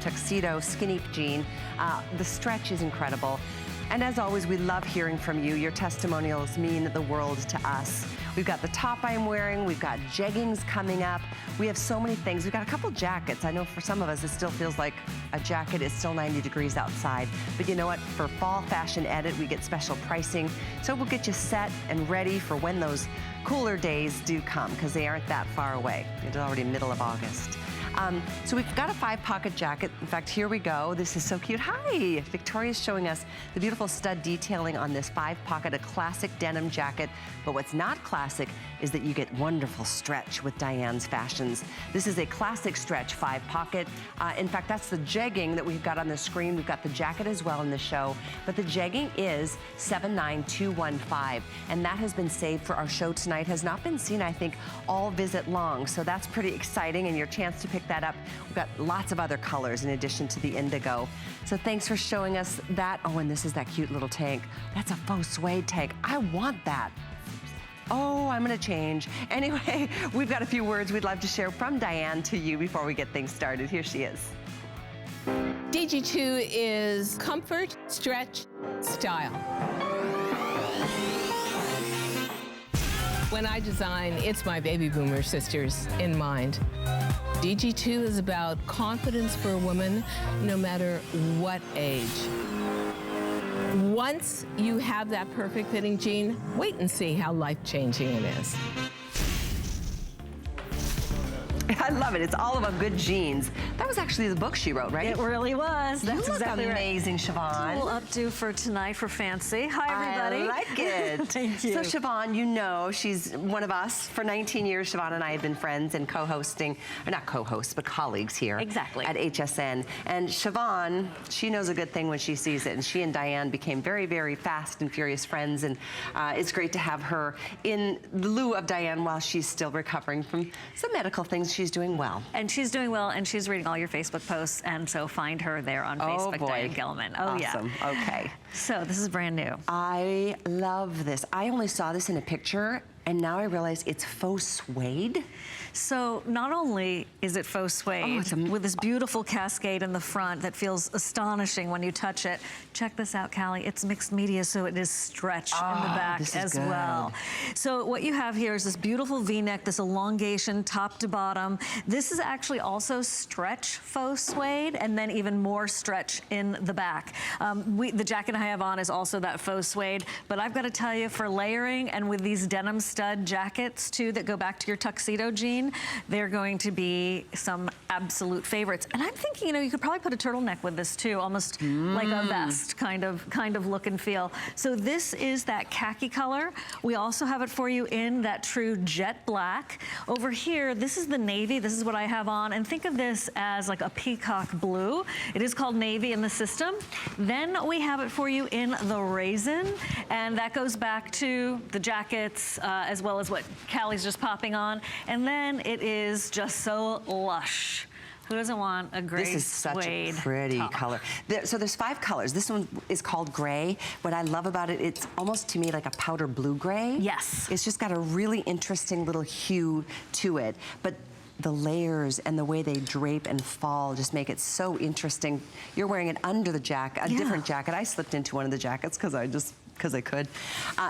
tuxedo skinny jean. The stretch is incredible. And as always, we love hearing from you. Your testimonials mean the world to us. We've got the top I'm wearing. We've got jeggings coming up. We have so many things. We've got a couple jackets. I know for some of us, it still feels like a jacket is still 90 degrees outside. But you know what? For Fall Fashion Edit, we get special pricing. So we'll get you set and ready for when those cooler days do come, because they aren't that far away. It's already middle of August. So we've got a 5-pocket jacket. In fact, here we go. This is so cute. Hi! Victoria's showing us the beautiful stud detailing on this 5-pocket, a classic denim jacket. But what's not classic is that you get wonderful stretch with Diane's fashions. This is a classic stretch 5-pocket. In fact, that's the jegging that we've got on the screen. We've got the jacket as well in the show. But the jegging is 79215. And that has been saved for our show tonight. Has not been seen, I think, all visit long. So that's pretty exciting, and your chance to pick that up. We've got lots of other colors in addition to the indigo. So thanks for showing us that. Oh, and this is that cute little tank. That's a faux suede tank. I want that. Oh, I'm gonna change. Anyway, we've got a few words we'd love to share from Diane to you before we get things started. Here she is. DG2 is comfort, stretch, style. When I design, it's my baby boomer sisters in mind. DG2 is about confidence for a woman, no matter what age. Once you have that perfect fitting jean, wait and see how life-changing it is. I love it. It's all about good jeans. That was actually the book she wrote, right? It really was. That's exactly amazing, right. Siobhan. A little updo for tonight for Fancy. Hi, everybody. I like it. Thank you. So Siobhan, you know, she's one of us. For 19 years, Siobhan and I have been friends and co-hosting, or not co-hosts, but colleagues here. Exactly. At HSN. And Siobhan, she knows a good thing when she sees it. And she and Diane became very, very fast and furious friends. And it's great to have her in lieu of Diane while she's still recovering from some medical things. She's doing well. And she's doing well, and she's reading all your Facebook posts, and so find her there on Facebook, Diane Gilman. Oh, awesome. Yeah. Okay. So this is brand new. I love this. I only saw this in a picture, and now I realize it's faux suede. So not only is it faux suede with this beautiful cascade in the front that feels astonishing when you touch it. Check this out, Callie. It's mixed media, so it is stretch in the back as well. So what you have here is this beautiful V-neck, this elongation top to bottom. This is actually also stretch faux suede, and then even more stretch in the back. The jacket I have on is also that faux suede, but I've got to tell you, for layering and with these denim stud jackets too that go back to your tuxedo jean, they're going to be some absolute favorites. And I'm thinking, you know, you could probably put a turtleneck with this too, almost like a vest kind of look and feel. So this is that khaki color. We also have it for you in that true jet black. Over here, this is the navy. This is what I have on. And think of this as like a peacock blue. It is called navy in the system. Then we have it for you in the raisin. And that goes back to the jackets as well as what Callie's just popping on. And then it is just so lush. Who doesn't want a gray suede? This is such a pretty color. So there's 5 colors. This one is called gray. What I love about it, it's almost to me like a powder blue gray. Yes. It's just got a really interesting little hue to it. But the layers and the way they drape and fall just make it so interesting. You're wearing it under the jacket, a different jacket. I slipped into one of the jackets because I could.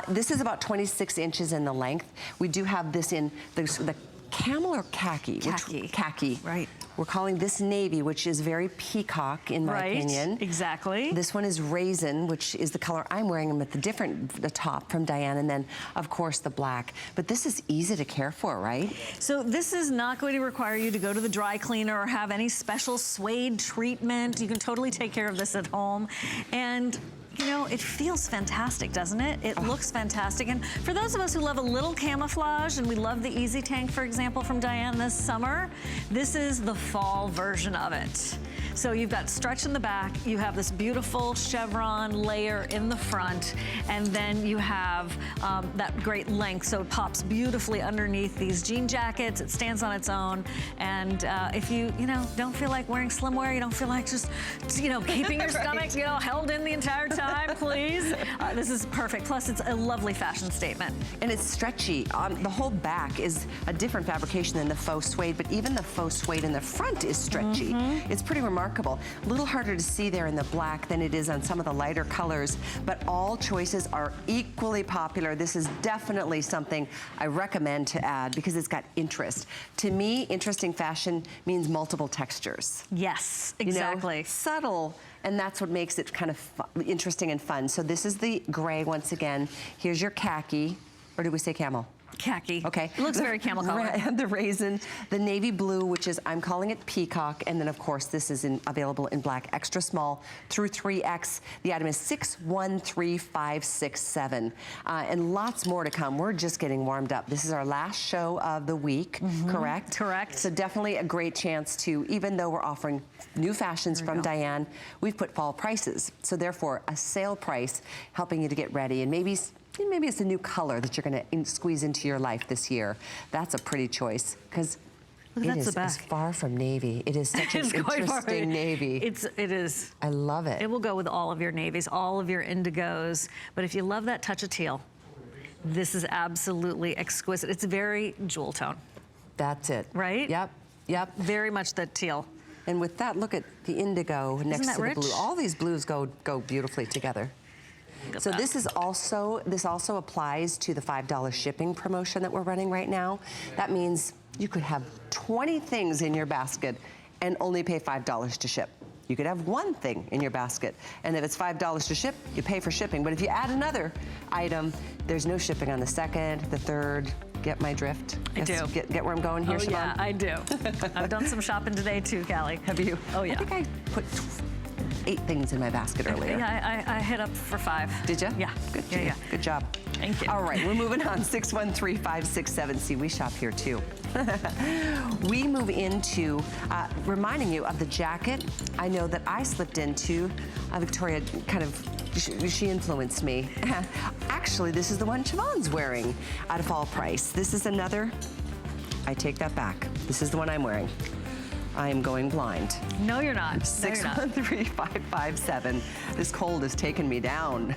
This is about 26 inches in the length. We do have this in the camel or khaki? Khaki. Right. We're calling this navy, which is very peacock in my opinion. Exactly. This one is raisin, which is the color I'm wearing them at the top from Diane, and then of course the black. But this is easy to care for, right? So this is not going to require you to go to the dry cleaner or have any special suede treatment. You can totally take care of this at home. And you know, it feels fantastic, doesn't it? It looks fantastic. And for those of us who love a little camouflage, and we love the Easy Tank, for example, from Diane this summer, this is the fall version of it. So you've got stretch in the back, you have this beautiful chevron layer in the front, and then you have that great length, so it pops beautifully underneath these jean jackets. It stands on its own, and if you don't feel like wearing swimwear, you don't feel like just keeping your stomach held in the entire time, time, please. This is perfect. Plus, it's a lovely fashion statement. And it's stretchy. The whole back is a different fabrication than the faux suede, but even the faux suede in the front is stretchy. It's pretty remarkable. A little harder to see there in the black than it is on some of the lighter colors, but all choices are equally popular. This is definitely something I recommend to add because it's got interest. To me, interesting fashion means multiple textures. Yes, exactly. You know, subtle, and that's what makes it kind of interesting and fun. So this is the gray once again. Here's your khaki, or did we say camel? Khaki. Okay. It looks very camel color. The raisin, the navy blue, which is, I'm calling it peacock, and then of course this is available in black extra small through 3X. The item is 613567. And lots more to come. We're just getting warmed up. This is our last show of the week, correct? Correct. So definitely a great chance to, even though we're offering new fashions from Diane, we've put fall prices. So therefore, a sale price helping you to get ready, and maybe it's a new color that you're going to squeeze into your life this year. That's a pretty choice because it is as far from navy. It is such an interesting navy. It is. I love it. It will go with all of your navies, all of your indigos. But if you love that touch of teal, this is absolutely exquisite. It's very jewel tone. That's it. Right? Yep. Yep. Very much that teal. And with that, look at the indigo next to the blue. All these blues go beautifully together. So this also applies to the $5 shipping promotion that we're running right now. That means you could have 20 things in your basket and only pay $5 to ship. You could have one thing in your basket, and if it's $5 to ship, you pay for shipping. But if you add another item, there's no shipping on the second, the third. Get my drift? I do. Get where I'm going here, Siobhan? Yeah, I do. I've done some shopping today too, Callie. Have you? Oh, yeah. I think I put 8 things in my basket earlier. Yeah, I hit up for 5. Did you? Yeah. Good. Yeah. Good job. Thank you. All right, we're moving on. 613567. See, we shop here too. We move into reminding you of the jacket. I know that I slipped into. Victoria kind of, she influenced me. Actually, this is the one Siobhan's wearing at a fall price. This is another. I take that back. This is the one I'm wearing. I am going blind. No, you're not. 613557. This cold has taken me down.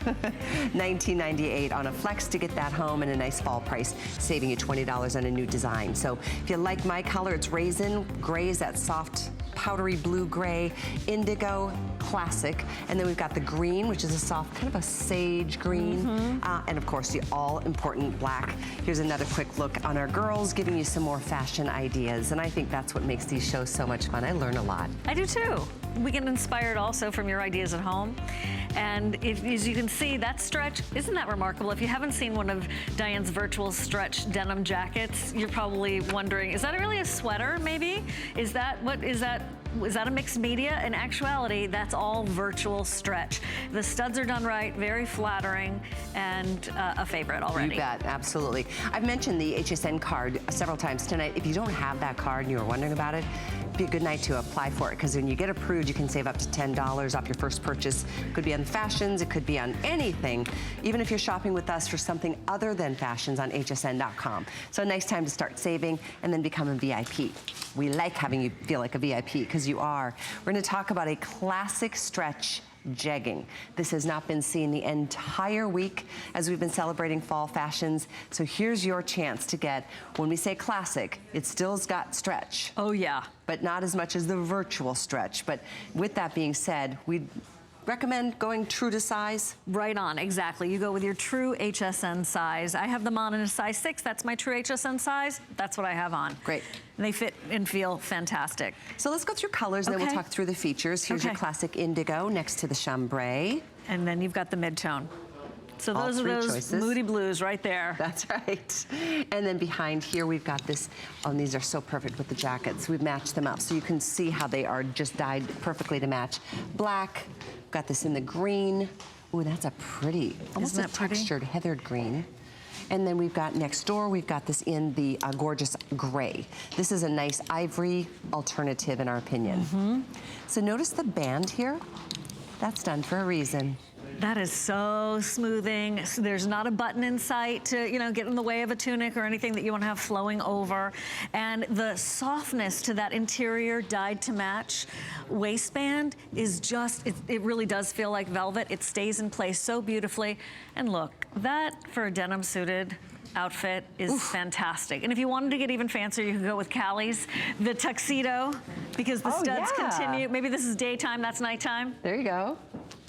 $19.98 on a flex to get that home and a nice fall price, saving you $20 on a new design. So if you like my color, it's raisin. Gray is that soft, powdery blue gray. Indigo, classic. And then we've got the green, which is a soft, kind of a sage green. And of course, the all-important black. Here's another quick look on our girls, giving you some more fashion ideas. And I think that's what makes these shows so much fun. I learn a lot. I do too. We get inspired also from your ideas at home. And as you can see, that stretch, isn't that remarkable? If you haven't seen one of Diane's virtual stretch denim jackets, you're probably wondering, is that really a sweater maybe? Is that a mixed media? In actuality, that's all virtual stretch. The studs are done right, very flattering, and a favorite already. You bet, absolutely. I've mentioned the HSN card several times tonight. If you don't have that card and you were wondering about it, it'd be a good night to apply for it, because when you get approved, you can save up to $10 off your first purchase. It could be on fashions, it could be on anything, even if you're shopping with us for something other than fashions on hsn.com. So a nice time to start saving and then become a VIP. We like having you feel like a VIP, because you are. We're going to talk about a classic stretch jegging. This has not been seen the entire week as we've been celebrating fall fashions. So here's your chance to get, when we say classic, it still's got stretch. Oh yeah. But not as much as the virtual stretch. But with that being said, we recommend going true to size? Right on, exactly. You go with your true HSN size. I have them on in a size 6. That's my true HSN size. That's what I have on. Great. And they fit and feel fantastic. So let's go through colors and then we'll talk through the features. Here's your classic indigo next to the chambray. And then you've got the mid-tone. So those are those choices. Moody blues right there. That's right. And then behind here, we've got this, and these are so perfect with the jackets. We've matched them up so you can see how they are just dyed perfectly to match. Black, got this in the green. Ooh, that's a pretty, almost a textured heathered green. And then we've got next door, we've got this in the gorgeous gray. This is a nice ivory alternative in our opinion. So notice the band here. That's done for a reason. That is so smoothing. So there's not a button in sight to, you know, get in the way of a tunic or anything that you want to have flowing over. And the softness to that interior dyed to match waistband is just, it really does feel like velvet. It stays in place so beautifully. And look, that for a denim suited outfit is fantastic. And if you wanted to get even fancier, you could go with Callie's, the tuxedo, because the studs continue. Maybe this is daytime, that's nighttime. There you go.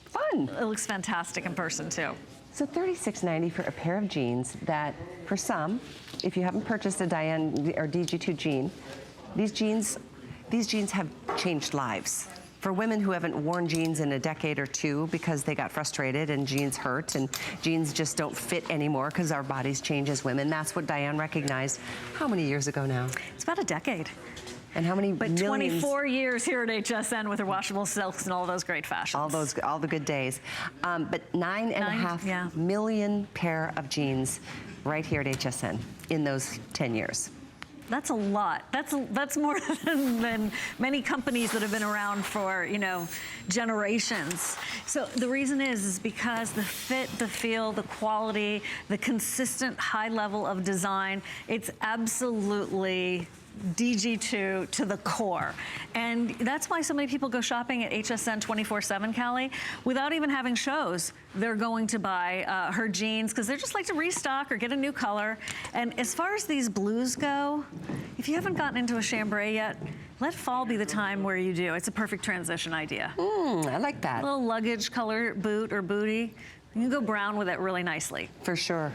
Fun. It looks fantastic in person too. So $36.90 for a pair of jeans that, for some, if you haven't purchased a Diane or DG2 jean, these jeans have changed lives. For women who haven't worn jeans in a decade or two because they got frustrated and jeans hurt and jeans just don't fit anymore because our bodies change as women, that's what Diane recognized how many years ago now? It's about a decade. And how many But millions? 24 years here at HSN with her washable silks and all those great fashions. All the good days. But 9.5 million pair of jeans right here at HSN in those 10 years. That's a lot. That's more than many companies that have been around for, you know, generations. So the reason is because the fit, the feel, the quality, the consistent high level of design, it's absolutely DG2 to the core. And that's why so many people go shopping at HSN 24/7, Callie. Without even having shows, they're going to buy her jeans because they just like to restock or get a new color. And as far as these blues go, if you haven't gotten into a chambray yet, let fall be the time where you do. It's a perfect transition idea. I like that. A little luggage color boot or booty. You can go brown with it really nicely. For sure.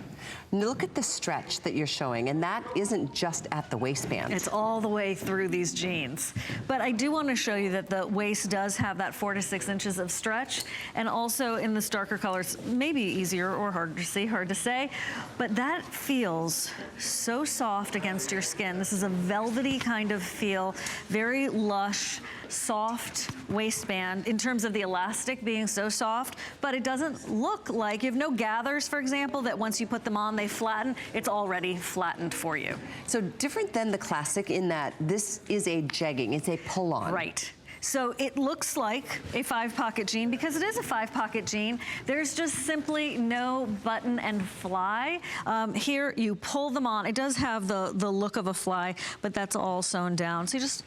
Look at the stretch that you're showing, and that isn't just at the waistband. It's all the way through these jeans. But I do want to show you that the waist does have that 4 to 6 inches of stretch, and also in the darker colors, maybe easier or harder to see, hard to say, but that feels so soft against your skin. This is a velvety kind of feel, very lush, soft waistband in terms of the elastic being so soft, but it doesn't look like, you have no gathers, for example, that once you put them on, they flatten. It's already flattened for you. So different than the classic in that this is a jegging, it's a pull-on. Right. So it looks like a 5-pocket jean because it is a 5-pocket jean. There's just simply no button and fly. Here you pull them on. It does have the look of a fly, but that's all sewn down. So you just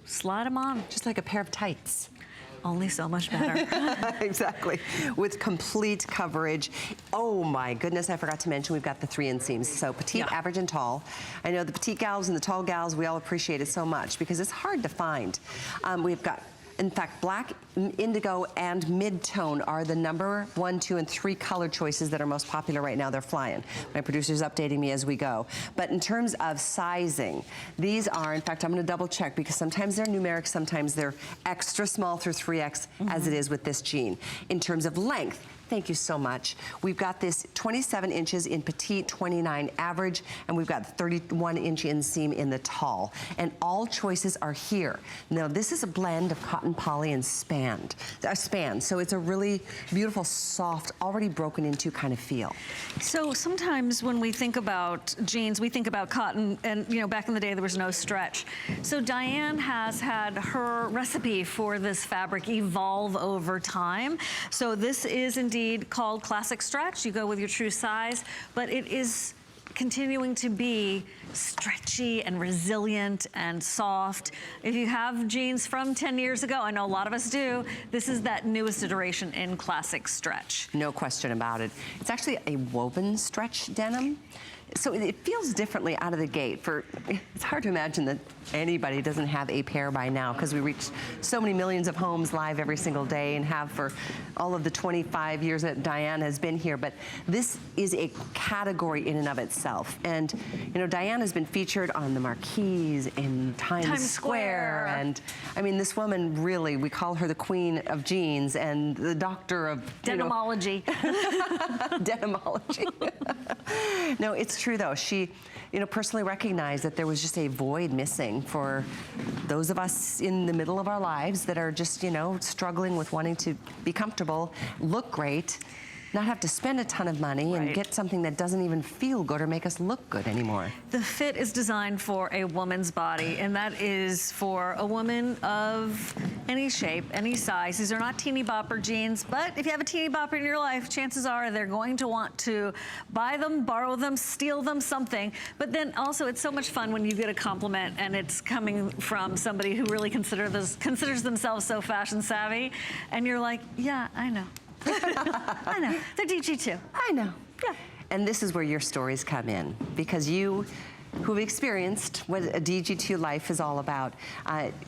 slide them on. Just like a pair of tights. Only so much better. Exactly, with complete coverage. Oh my goodness, I forgot to mention we've got the 3 inseams. So petite, average, and tall. I know the petite gals and the tall gals, we all appreciate it so much because it's hard to find. We've got, in fact, black, indigo, and mid-tone are the number 1, 2, and 3 color choices that are most popular right now. They're flying. My producer's updating me as we go. But in terms of sizing, these are, in fact, I'm gonna double check because sometimes they're numeric, sometimes they're extra small through 3X, as it is with this jean. In terms of length, thank you so much. We've got this 27 inches in petite, 29 average, and we've got 31-inch inseam in the tall. And all choices are here. Now, this is a blend of cotton, poly, and span. So it's a really beautiful, soft, already broken into kind of feel. So sometimes when we think about jeans, we think about cotton, and you know, back in the day there was no stretch. So Diane has had her recipe for this fabric evolve over time. So this is indeed called classic stretch. You go with your true size, but it is continuing to be stretchy and resilient and soft. If you have jeans from 10 years ago, I know a lot of us do, this is that newest iteration in classic stretch. No question about it. It's actually a woven stretch denim. So it feels differently out of the gate. It's hard to imagine that anybody doesn't have a pair by now because we reach so many millions of homes live every single day and have for all of the 25 years that Diane has been here. But this is a category in and of itself. And, you know, Diane has been featured on the marquees in Times Square. And, I mean, this woman really, we call her the queen of jeans and the doctor of... Denimology. Denimology. No, it's true though. She, you know, personally recognized that there was just a void missing for those of us in the middle of our lives that are just, you know, struggling with wanting to be comfortable, look great, not have to spend a ton of money and get something that doesn't even feel good or make us look good anymore. The fit is designed for a woman's body, and that is for a woman of any shape, any size. These are not teeny bopper jeans, but if you have a teeny bopper in your life, chances are they're going to want to buy them, borrow them, steal them, something. But then also it's so much fun when you get a compliment and it's coming from somebody who really considers themselves so fashion savvy, and you're like, yeah, I know. I know. They're DG too. I know. Yeah. And this is where your stories come in, because you who've experienced what a DG2 life is all about,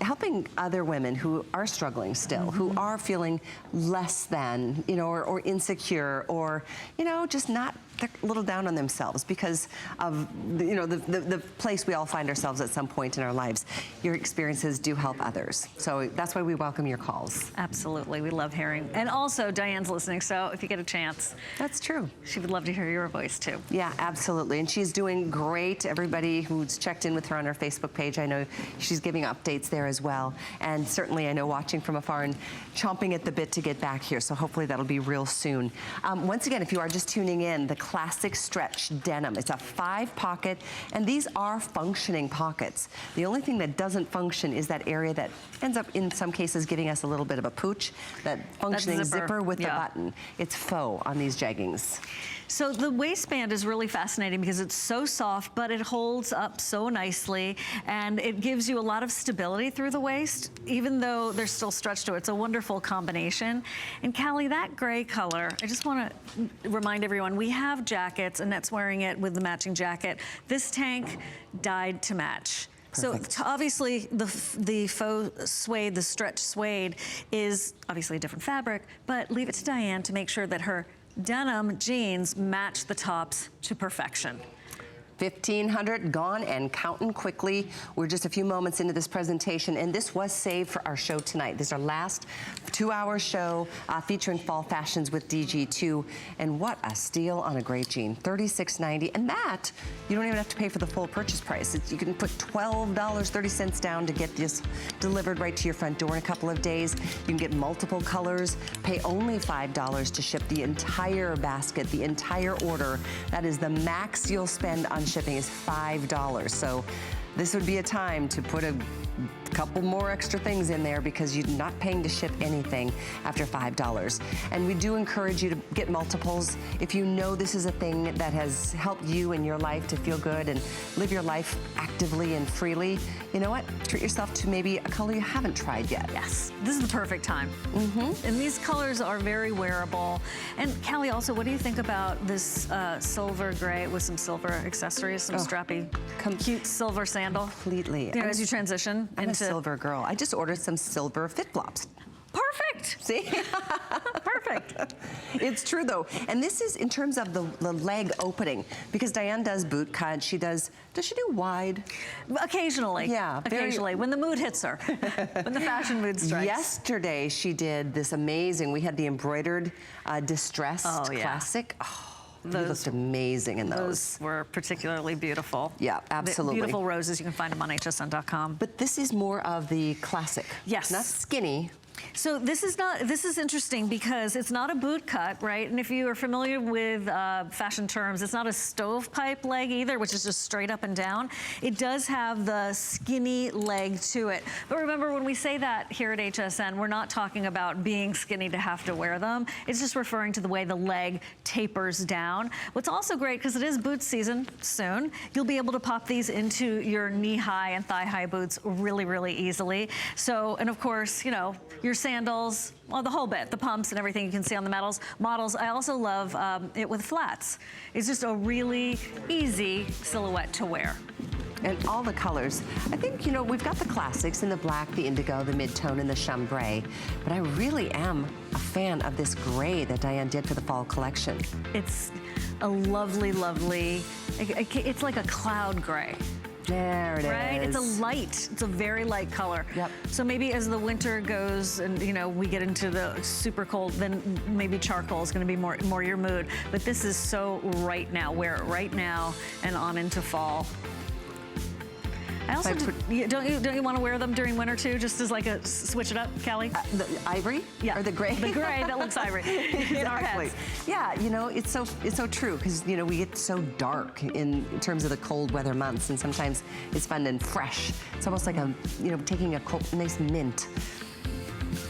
helping other women who are struggling still, who are feeling less than, you know, or insecure, or, you know, just not, they're a little down on themselves because of, you know, the place we all find ourselves at some point in our lives. Your experiences do help others. So that's why we welcome your calls. Absolutely. We love hearing. And also, Diane's listening, so if you get a chance. That's true. She would love to hear your voice, too. Yeah, absolutely. And she's doing great. Everybody who's checked in with her on her Facebook page, I know she's giving updates there as well. And certainly, I know watching from afar and chomping at the bit to get back here. So hopefully that'll be real soon. Once again, if you are just tuning in, the classic stretch denim. It's a 5-pocket, and these are functioning pockets. The only thing that doesn't function is that area that ends up, in some cases, giving us a little bit of a pooch, that functioning zipper with the button. It's faux on these jeggings. So the waistband is really fascinating because it's so soft, but it holds up so nicely, and it gives you a lot of stability through the waist, even though there's still stretch to it. It's a wonderful combination. And Callie, that gray color, I just want to remind everyone, we have jackets, Annette's wearing it with the matching jacket. This tank dyed to match. Perfect. So obviously the faux suede, the stretch suede is obviously a different fabric, but leave it to Diane to make sure that her denim jeans match the tops to perfection. 1,500 gone and counting quickly. We're just a few moments into this presentation, and this was saved for our show tonight. This is our last 2-hour show featuring fall fashions with DG2, and what a steal on a great jean, $36.90, and that you don't even have to pay for the full purchase price. You can put $12.30 down to get this delivered right to your front door in a couple of days. You can get multiple colors, pay only $5 to ship the entire basket, the entire order. That is the max you'll spend on shipping is $5. So this would be a time to put a couple more extra things in there because you're not paying to ship anything after $5. And we do encourage you to get multiples. If you know this is a thing that has helped you in your life to feel good and live your life actively and freely, you know what? Treat yourself to maybe a color you haven't tried yet. Yes, this is the perfect time. And these colors are very wearable. And Callie, also, what do you think about this silver gray with some silver accessories, some strappy, cute silver sandal? Completely. You know, as you transition I'm into... a silver girl. I just ordered some silver fit-flops. Perfect. See? Perfect. It's true, though. And this is in terms of the leg opening, because Diane does boot cut. She does she do wide? Occasionally. Yeah. Occasionally, when the mood hits her, when the fashion mood strikes. Yesterday, she did this amazing, we had the embroidered distressed classic. Oh. Those looked amazing in those. Those were particularly beautiful. Yeah, absolutely. The beautiful roses. You can find them on hsn.com. But this is more of the classic. Yes. Not skinny. So this is interesting because it's not a boot cut, right? And if you are familiar with fashion terms, it's not a stovepipe leg either, which is just straight up and down. It does have the skinny leg to it. But remember, when we say that here at HSN, we're not talking about being skinny to have to wear them. It's just referring to the way the leg tapers down. What's also great, because it is boot season soon, you'll be able to pop these into your knee-high and thigh-high boots really, really easily. So, and of course, you know, your sandals, well, the whole bit, the pumps and everything you can see on the models. I also love it with flats. It's just a really easy silhouette to wear. And all the colors. I think, you know, we've got the classics in the black, the indigo, the mid-tone, and the chambray. But I really am a fan of this gray that Diane did for the fall collection. It's a lovely, lovely, it's like a cloud gray. There it is. Right? It's a very light color. Yep. So maybe as the winter goes and, you know, we get into the super cold, then maybe charcoal is going to be more your mood. But this is so right now. Wear it right now and on into fall. I also don't you want to wear them during winter too, just as like a switch it up, Callie? The ivory? Yeah. Or the gray? The gray that looks ivory in our heads. Yeah, you know, it's so true because, you know, we get so dark in terms of the cold weather months, and sometimes it's fun and fresh. It's almost like taking a nice mint.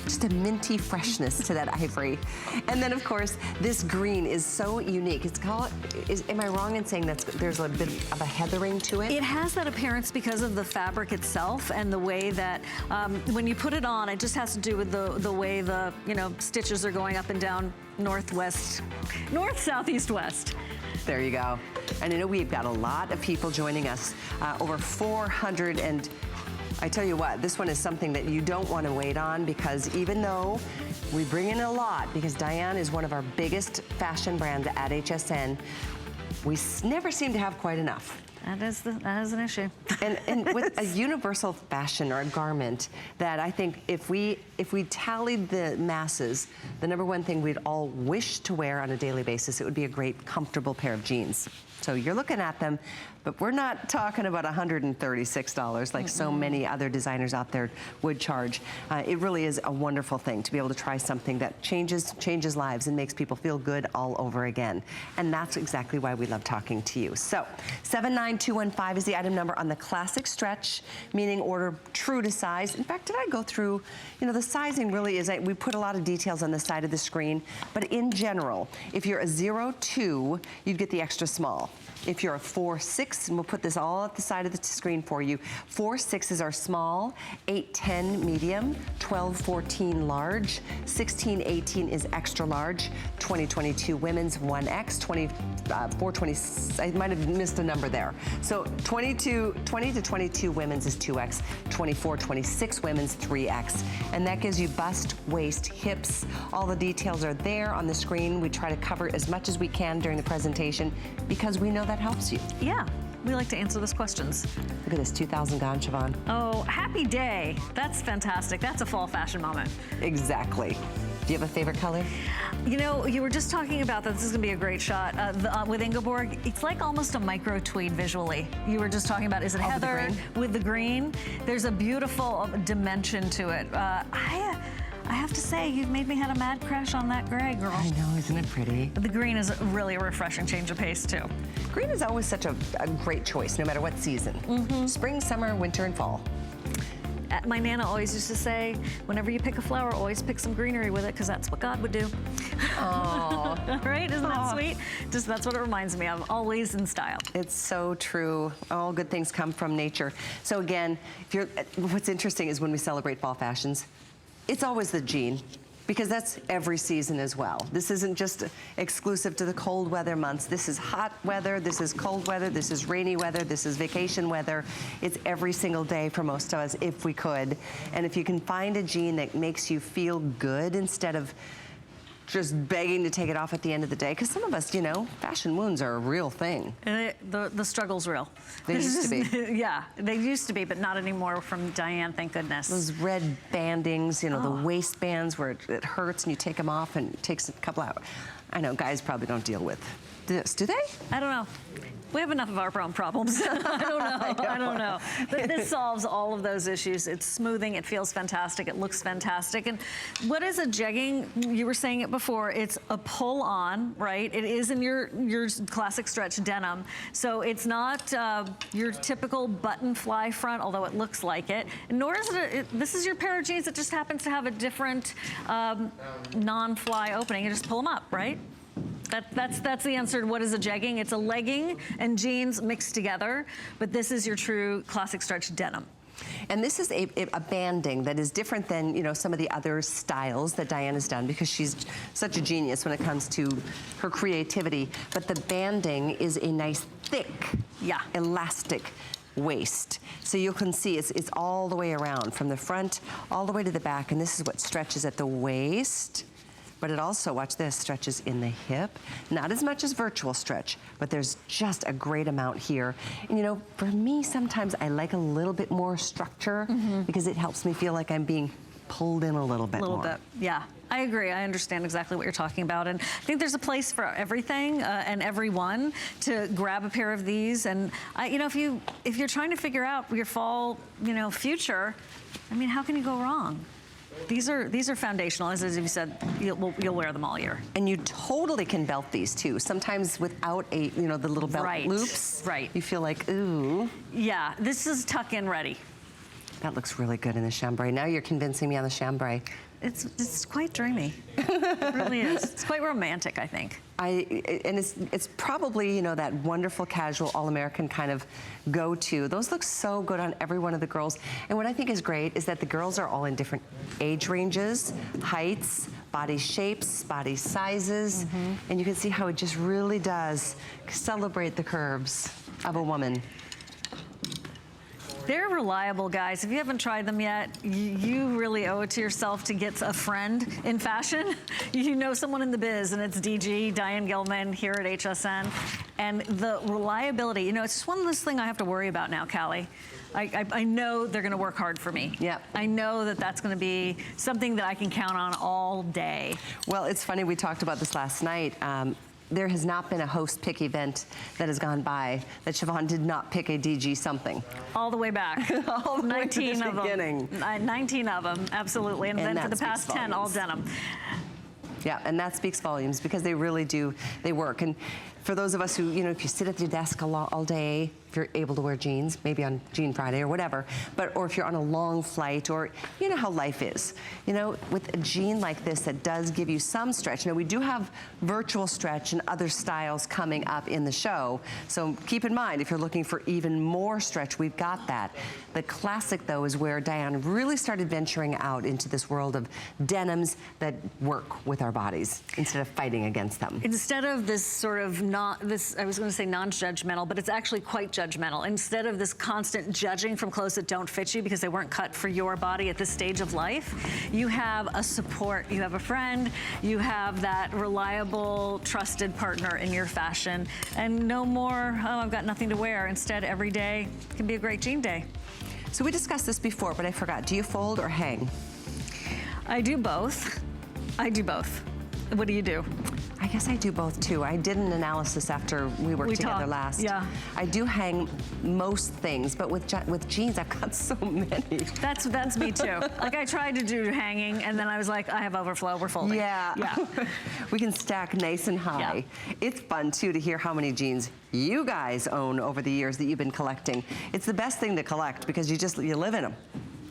Just a minty freshness to that ivory. And then, of course, this green is so unique. It's called, am I wrong in saying there's a bit of a heathering to it? It has that appearance because of the fabric itself and the way that when you put it on, it just has to do with the way the, stitches are going up and down north, south, east, west. There you go. And I know we've got a lot of people joining us, over 400, and I tell you what, this one is something that you don't want to wait on, because even though we bring in a lot, because Diane is one of our biggest fashion brands at HSN, we never seem to have quite enough. That is an issue. And with a universal fashion or a garment that I think if we tallied the masses, the number one thing we'd all wish to wear on a daily basis, it would be a great, comfortable pair of jeans. So you're looking at them, but we're not talking about $136 like so many other designers out there would charge. It really is a wonderful thing to be able to try something that changes lives and makes people feel good all over again. And that's exactly why we love talking to you. So 79215 is the item number on the classic stretch, meaning order true to size. In fact, did I go through, the sizing really is, we put a lot of details on the side of the screen, but in general, if you're a 02, you'd get the extra small. If you're a 4'6", and we'll put this all at the side of the screen for you, 4'6" are small, 8'10" medium, 12'14" large, 16'18" is extra large, 2022 women's 1X, 420, I might have missed a number there. So 20 to 22 women's is 2X, 24-26 women's 3X. And that gives you bust, waist, hips. All the details are there on the screen. We try to cover as much as we can during the presentation because we know that helps you. Yeah, we like to answer those questions. Look at this, 2,000 gone, Siobhan. Oh, happy day. That's fantastic. That's a fall fashion moment. Exactly. Do you have a favorite color? You were just talking about that. This is going to be a great shot. With Ingeborg, it's like almost a micro tweed visually. You were just talking about, is it heather with the green? There's a beautiful dimension to it. I have to say, you've made me have a mad crush on that gray, girl. I know, isn't it pretty? The green is really a refreshing change of pace, too. Green is always such a great choice, no matter what season. Spring, summer, winter, and fall. My Nana always used to say, whenever you pick a flower, always pick some greenery with it, because that's what God would do. Aww. Right? Isn't that sweet? Just that's what it reminds me of, always in style. It's so true. All good things come from nature. So again, what's interesting is when we celebrate fall fashions, it's always the jean, because that's every season as well. This isn't just exclusive to the cold weather months. This is hot weather, this is cold weather, this is rainy weather, this is vacation weather. It's every single day for most of us, if we could. And if you can find a jean that makes you feel good instead of just begging to take it off at the end of the day, because some of us, fashion wounds are a real thing. And the struggle's real. They used to be. Yeah, they used to be, but not anymore from Diane, thank goodness. Those red bandings, the waistbands where it hurts and you take them off and it takes a couple hours. I know guys probably don't deal with this, do they? I don't know. We have enough of our own problems. I don't know. But this solves all of those issues. It's smoothing, it feels fantastic, it looks fantastic. And what is a jegging? You were saying it before, it's a pull on, right? It is in your classic stretch denim. So it's not your typical button fly front, although it looks like it. Nor is it, this is your pair of jeans that just happens to have a different non-fly opening. You just pull them up, right? That's the answer to what is a jegging. It's a legging and jeans mixed together, but this is your true classic stretch denim. And this is a banding that is different than, some of the other styles that Diane has done, because she's such a genius when it comes to her creativity. But the banding is a nice, thick, elastic waist. So you can see it's all the way around, from the front all the way to the back, and this is what stretches at the waist. But it also, watch this, stretches in the hip. Not as much as virtual stretch, but there's just a great amount here. And for me, sometimes I like a little bit more structure because it helps me feel like I'm being pulled in a little bit more. A little bit, yeah. I agree. I understand exactly what you're talking about. And I think there's a place for everything and everyone to grab a pair of these. And, you know, if you're trying to figure out your fall, you know, future, I mean, how can you go wrong? These are foundational. As you said, you'll wear them all year. And you totally can belt these too. Sometimes without the little belt loops. Right. You feel like, ooh. Yeah, this is tuck-in ready. That looks really good in the chambray. Now you're convincing me on the chambray. It's quite dreamy. It really is. It's quite romantic, I think. And it's probably, you know, that wonderful casual all-American kind of go-to. Those look so good on every one of the girls. And what I think is great is that the girls are all in different age ranges, heights, body shapes, body sizes, and you can see how it just really does celebrate the curves of a woman. They're reliable, guys. If you haven't tried them yet, you really owe it to yourself to get a friend in fashion. You know someone in the biz, and it's DG, Diane Gilman, here at HSN. And the reliability, you know, it's just one less thing I have to worry about now, Callie. I know they're gonna work hard for me. Yeah. I know that that's gonna be something that I can count on all day. Well, it's funny, we talked about this last night. There has not been a host pick event that has gone by that Siobhan did not pick a DG something. All the way back. All the 19 way to the beginning. 19 of them, absolutely. And then for the past 10, all denim. Yeah, and that speaks volumes because they really do, they work. And for those of us who, you know, if you sit at your desk all day, if you're able to wear jeans, maybe on Jean Friday or whatever, or if you're on a long flight, or you know how life is. You know, with a jean like this that does give you some stretch. Now we do have virtual stretch and other styles coming up in the show, so keep in mind if you're looking for even more stretch, we've got that. The classic though is where Diane really started venturing out into this world of denims that work with our bodies instead of fighting against them. Instead of this sort of I was going to say non-judgmental, but it's actually quite judgmental. Instead of this constant judging from clothes that don't fit you because they weren't cut for your body at this stage of life, you have a support, you have a friend, you have that reliable, trusted partner in your fashion, and no more, oh, I've got nothing to wear. Instead, every day can be a great jean day. So we discussed this before, but I forgot. Do you fold or hang? I do both. I do both. What do you do? I guess I do both too. I did an analysis after we worked together last. Yeah. I do hang most things, but with jeans, I've got so many. That's me too. Like I tried to do hanging, and then I was like, I have overflow. We're folding. Yeah. Yeah. We can stack nice and high. Yeah. It's fun too to hear how many jeans you guys own over the years that you've been collecting. It's the best thing to collect because you live in them.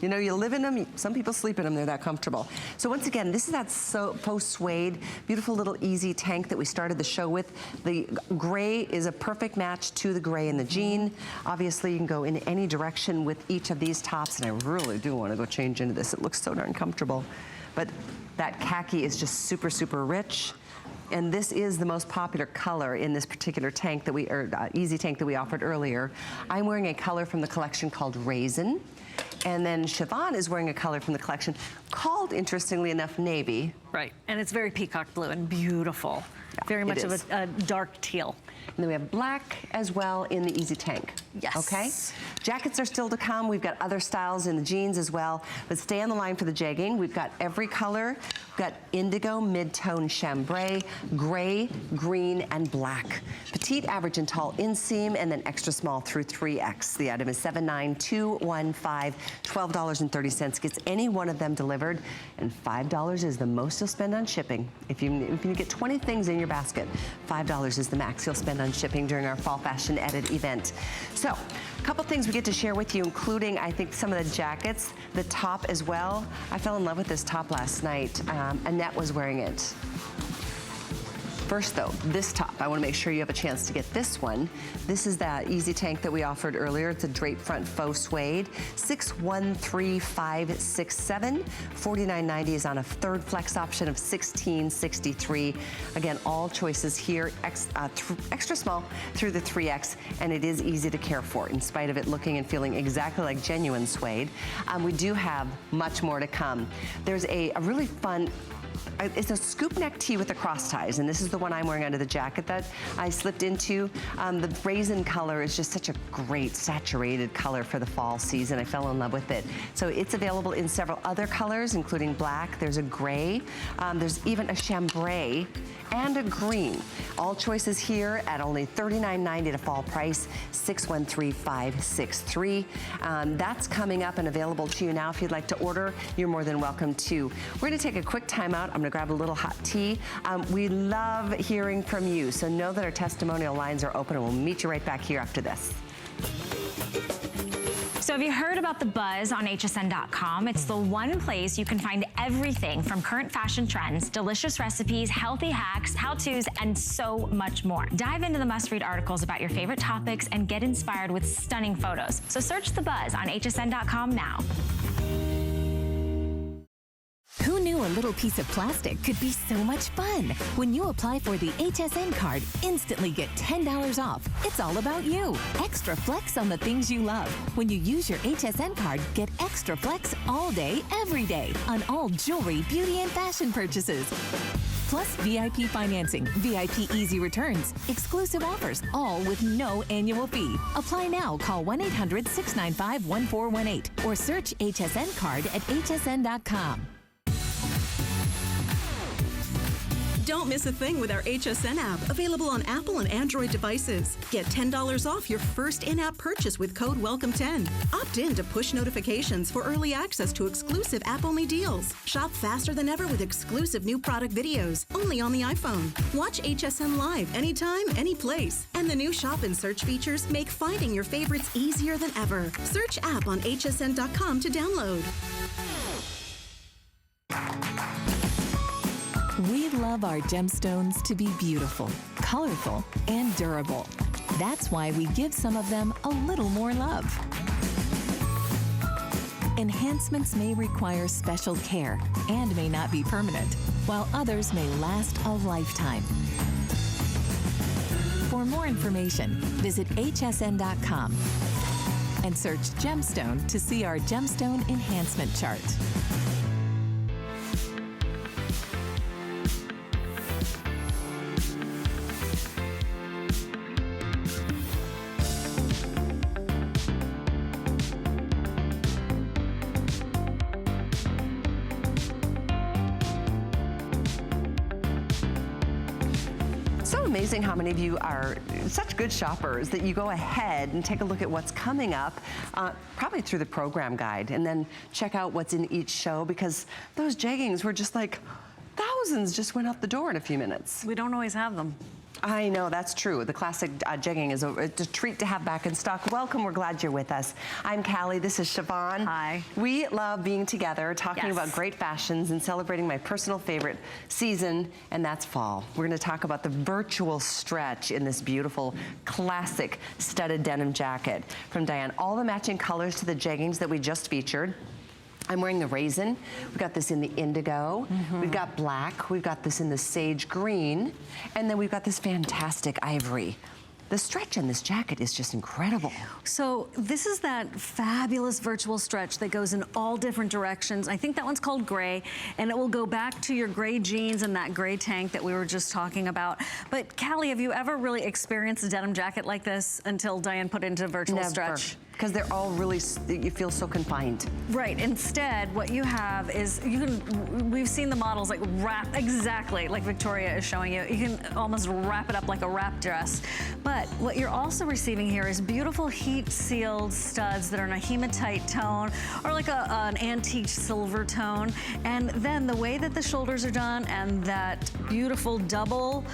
You know, you live in them, some people sleep in them, they're that comfortable. So once again, this is that faux suede, beautiful little easy tank that we started the show with. The gray is a perfect match to the gray in the jean. Obviously, you can go in any direction with each of these tops, and I really do want to go change into this. It looks so darn comfortable. But that khaki is just super, super rich. And this is the most popular color in this particular tank that easy tank that we offered earlier. I'm wearing a color from the collection called Raisin. And then Siobhan is wearing a color from the collection called, interestingly enough, Navy. Right, and it's very peacock blue and beautiful. Yeah, very much of a dark teal. And then we have black as well in the easy tank. Yes. Okay? Jackets are still to come. We've got other styles in the jeans as well. But stay on the line for the jegging. We've got every color. We've got indigo, mid-tone chambray, gray, green, and black. Petite, average, and tall inseam, and then extra small through 3X. The item is $79215, $12.30. Gets any one of them delivered, and $5 is the most you'll spend on shipping. If you get 20 things in your basket, $5 is the max you'll spend on shipping during our Fall Fashion Edit event. So, a couple things we get to share with you, including, I think, some of the jackets, the top as well. I fell in love with this top last night. Annette was wearing it. First though, this top, I want to make sure you have a chance to get this one. This is that easy tank that we offered earlier. It's a drape front faux suede. 613567. $49.90 is on a third flex option of $16.63. Again, all choices here, extra small through the 3X, and it is easy to care for in spite of it looking and feeling exactly like genuine suede. We do have much more to come. There's a really fun it's a scoop neck tee with the cross ties, and this is the one I'm wearing under the jacket that I slipped into. The raisin color is just such a great saturated color for the fall season. I fell in love with it. So it's available in several other colors, including black. There's a gray. There's even a chambray and a green. All choices here at only $39.90 at a fall price, $613-563. That's coming up and available to you now. If you'd like to order, you're more than welcome to. We're gonna take a quick time out. I'm gonna grab a little hot tea. We love hearing from you, so know that our testimonial lines are open, and we'll meet you right back here after this. So have you heard about the buzz on hsn.com? It's the one place you can find everything from current fashion trends, delicious recipes, healthy hacks, how-tos, and so much more. Dive into the must-read articles about your favorite topics and get inspired with stunning photos. So search the buzz on hsn.com now. Who knew a little piece of plastic could be so much fun? When you apply for the HSN card, instantly get $10 off. It's all about you. Extra flex on the things you love. When you use your HSN card, get extra flex all day, every day on all jewelry, beauty, and fashion purchases. Plus VIP financing, VIP easy returns, exclusive offers, all with no annual fee. Apply now. Call 1-800-695-1418 or search HSN card at hsn.com. Don't miss a thing with our HSN app, available on Apple and Android devices. Get $10 off your first in-app purchase with code WELCOME10. Opt in to push notifications for early access to exclusive app-only deals. Shop faster than ever with exclusive new product videos, only on the iPhone. Watch HSN live anytime, any place. And the new shop and search features make finding your favorites easier than ever. Search app on hsn.com to download. We love our gemstones to be beautiful, colorful, and durable. That's why we give some of them a little more love. Enhancements may require special care and may not be permanent, while others may last a lifetime. For more information, visit hsn.com and search gemstone to see our gemstone enhancement chart. Amazing how many of you are such good shoppers that you go ahead and take a look at what's coming up, probably through the program guide, and then check out what's in each show, because those jeggings were just like thousands just went out the door in a few minutes. We don't always have them. I know, that's true. The classic jegging is a treat to have back in stock. Welcome, we're glad you're with us. I'm Callie, this is Siobhan. Hi. We love being together, talking about great fashions and celebrating my personal favorite season, and that's fall. We're gonna talk about the virtual stretch in this beautiful, classic studded denim jacket from Diane. All the matching colors to the jeggings that we just featured. I'm wearing the raisin. We've got this in the indigo. We've got black. We've got this in the sage green. And then we've got this fantastic ivory. The stretch in this jacket is just incredible. So this is that fabulous virtual stretch that goes in all different directions. I think that one's called gray, and it will go back to your gray jeans and that gray tank that we were just talking about. But Callie, have you ever really experienced a denim jacket like this until Diane put into virtual stretch? Because they're all really, you feel so confined. Right, instead, what you have is, we've seen the models like wrap, exactly like Victoria is showing you. You can almost wrap it up like a wrap dress. But what you're also receiving here is beautiful heat-sealed studs that are in a hematite tone, or like an antique silver tone. And then the way that the shoulders are done, and that beautiful double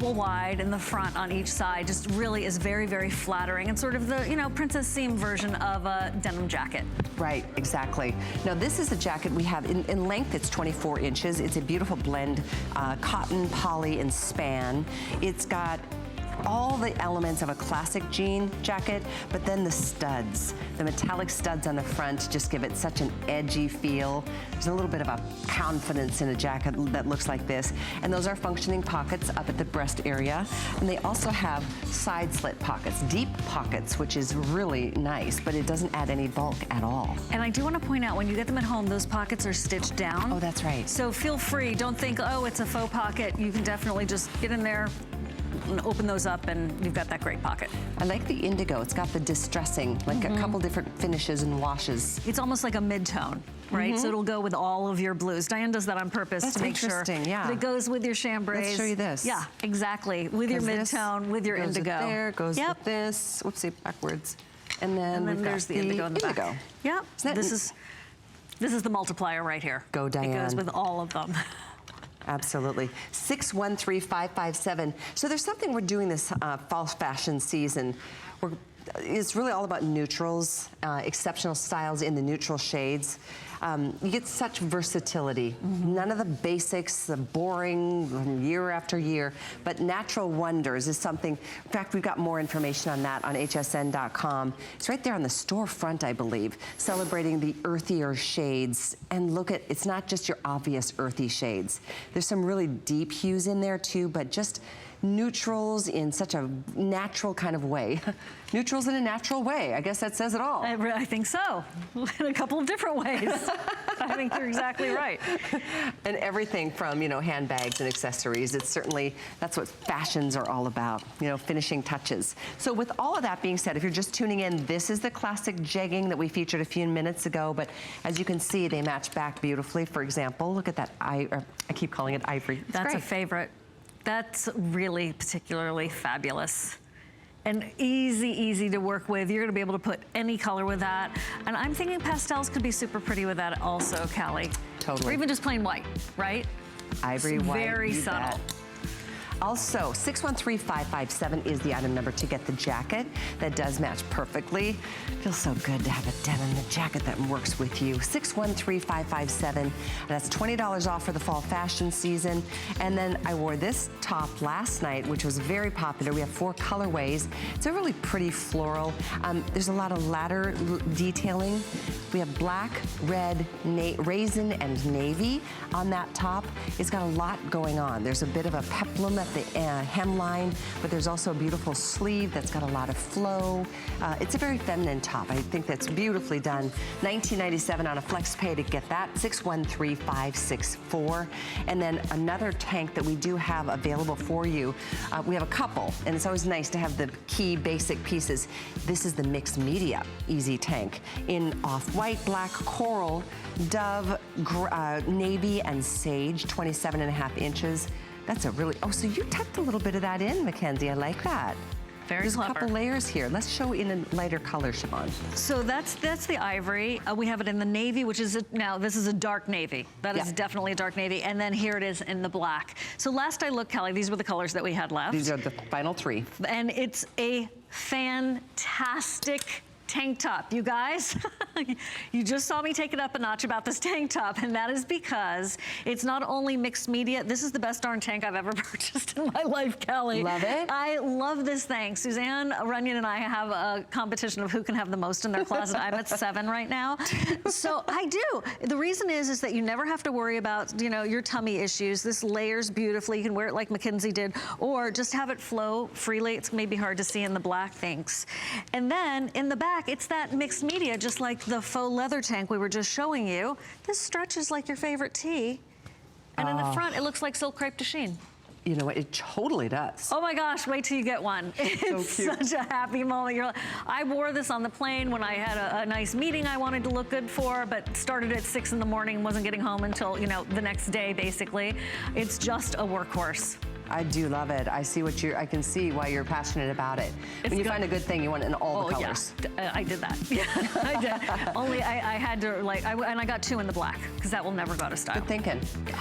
wide in the front on each side, just really is very, very flattering, and sort of the, princess seam version of a denim jacket. Right, exactly. Now this is a jacket we have in length. It's 24 inches. It's a beautiful blend, cotton, poly, and span. It's got all the elements of a classic jean jacket, but then the studs, the metallic studs on the front just give it such an edgy feel. There's a little bit of a confidence in a jacket that looks like this. And those are functioning pockets up at the breast area. And they also have side slit pockets, deep pockets, which is really nice, but it doesn't add any bulk at all. And I do want to point out, when you get them at home, those pockets are stitched down. Oh, that's right. So feel free, don't think, oh, it's a faux pocket. You can definitely just get in there and open those up, and you've got that great pocket. I like the indigo. It's got the distressing, like a couple different finishes and washes. It's almost like a mid-tone, right? So it'll go with all of your blues. Diane does that on purpose to make sure yeah. that it goes with your chambray. Let's show you this. Yeah, exactly. With your mid-tone, with your indigo. Goes with there, goes with this. Whoopsie, backwards. And then there's the indigo in the back. Yep. This is the multiplier right here. Go, Diane. It goes with all of them. Absolutely. 613-557. So there's something we're doing this fall fashion season. It's really all about neutrals, exceptional styles in the neutral shades. You get such versatility. None of the basics, the boring year after year, but natural wonders is something. In fact, we've got more information on that on hsn.com. It's right there on the storefront, I believe, celebrating the earthier shades. And look at, it's not just your obvious earthy shades. There's some really deep hues in there too, but just neutrals in such a natural kind of way. Neutrals in a natural way. I guess that says it all. I think so. In a couple of different ways. I think you're exactly right. And everything from, you know, handbags and accessories. It's certainly, that's what fashions are all about, you know, finishing touches. So with all of that being said, if you're just tuning in, this is the classic jegging that we featured a few minutes ago, but as you can see, they match back beautifully. For example, look at that, I keep calling it ivory. It's That's great. a favorite. That's really particularly fabulous. And easy to work with. You're gonna be able to put any color with that. And I'm thinking pastels could be super pretty with that also, Callie. Totally. Or even just plain white, right? Ivory It's white. very subtle. Also, 613-557 is the item number to get the jacket. That does match perfectly. Feels so good to have a denim jacket that works with you. 613-557. That's $20 off for the fall fashion season. And then I wore this top last night, which was very popular. We have 4 colorways. It's a really pretty floral. There's a lot of ladder detailing. We have black, red, raisin, and navy on that top. It's got a lot going on. There's a bit of a peplum at the hemline, but there's also a beautiful sleeve that's got a lot of flow. It's a very feminine top. I think that's beautifully done. $19.97 on a flex pay to get that. 613-564. And then another tank that we do have available for you. We have a couple, and it's always nice to have the key basic pieces. This is the mixed media easy tank in off-white, black, coral, dove, navy, and sage, 27.5 inches. That's a really, so you tucked a little bit of that in, Mackenzie. I like that. Very There's clever. a couple layers here. Let's show in a lighter color, Siobhan. So that's the ivory. We have it in the navy, which is, now this is a dark navy. That is definitely a dark navy. And then here it is in the black. So last I looked, Kelly, these were the colors that we had left. These are the final 3. And it's a fantastic tank top, you guys. You just saw me take it up a notch about this tank top, and that is because it's not only mixed media. This is the best darn tank I've ever purchased in my life, Kelly. Love it. I love this thing. Suzanne Runyon and I have a competition of who can have the most in their closet. I'm at 7 right now. So I do. The reason is that you never have to worry about, you know, your tummy issues. This layers beautifully. You can wear it like Mackenzie did, or just have it flow freely. It's maybe hard to see in the black things. And then in the back, it's that mixed media, just like the faux leather tank we were just showing you. This stretches like your favorite tee. And in the front, it looks like silk crepe de chine. You know what, it totally does. Oh my gosh, wait till you get one. It's such a happy moment. I wore this on the plane when I had a nice meeting I wanted to look good for, but started at 6 in the morning and wasn't getting home until, you know, the next day, basically. It's just a workhorse. I do love it. I can see why you're passionate about it. When you find a good thing, you want it in all the colors. Yeah. I did that. Yeah, I did. Only I had to, and I got 2 in the black, because that will never go out of style. Good thinking.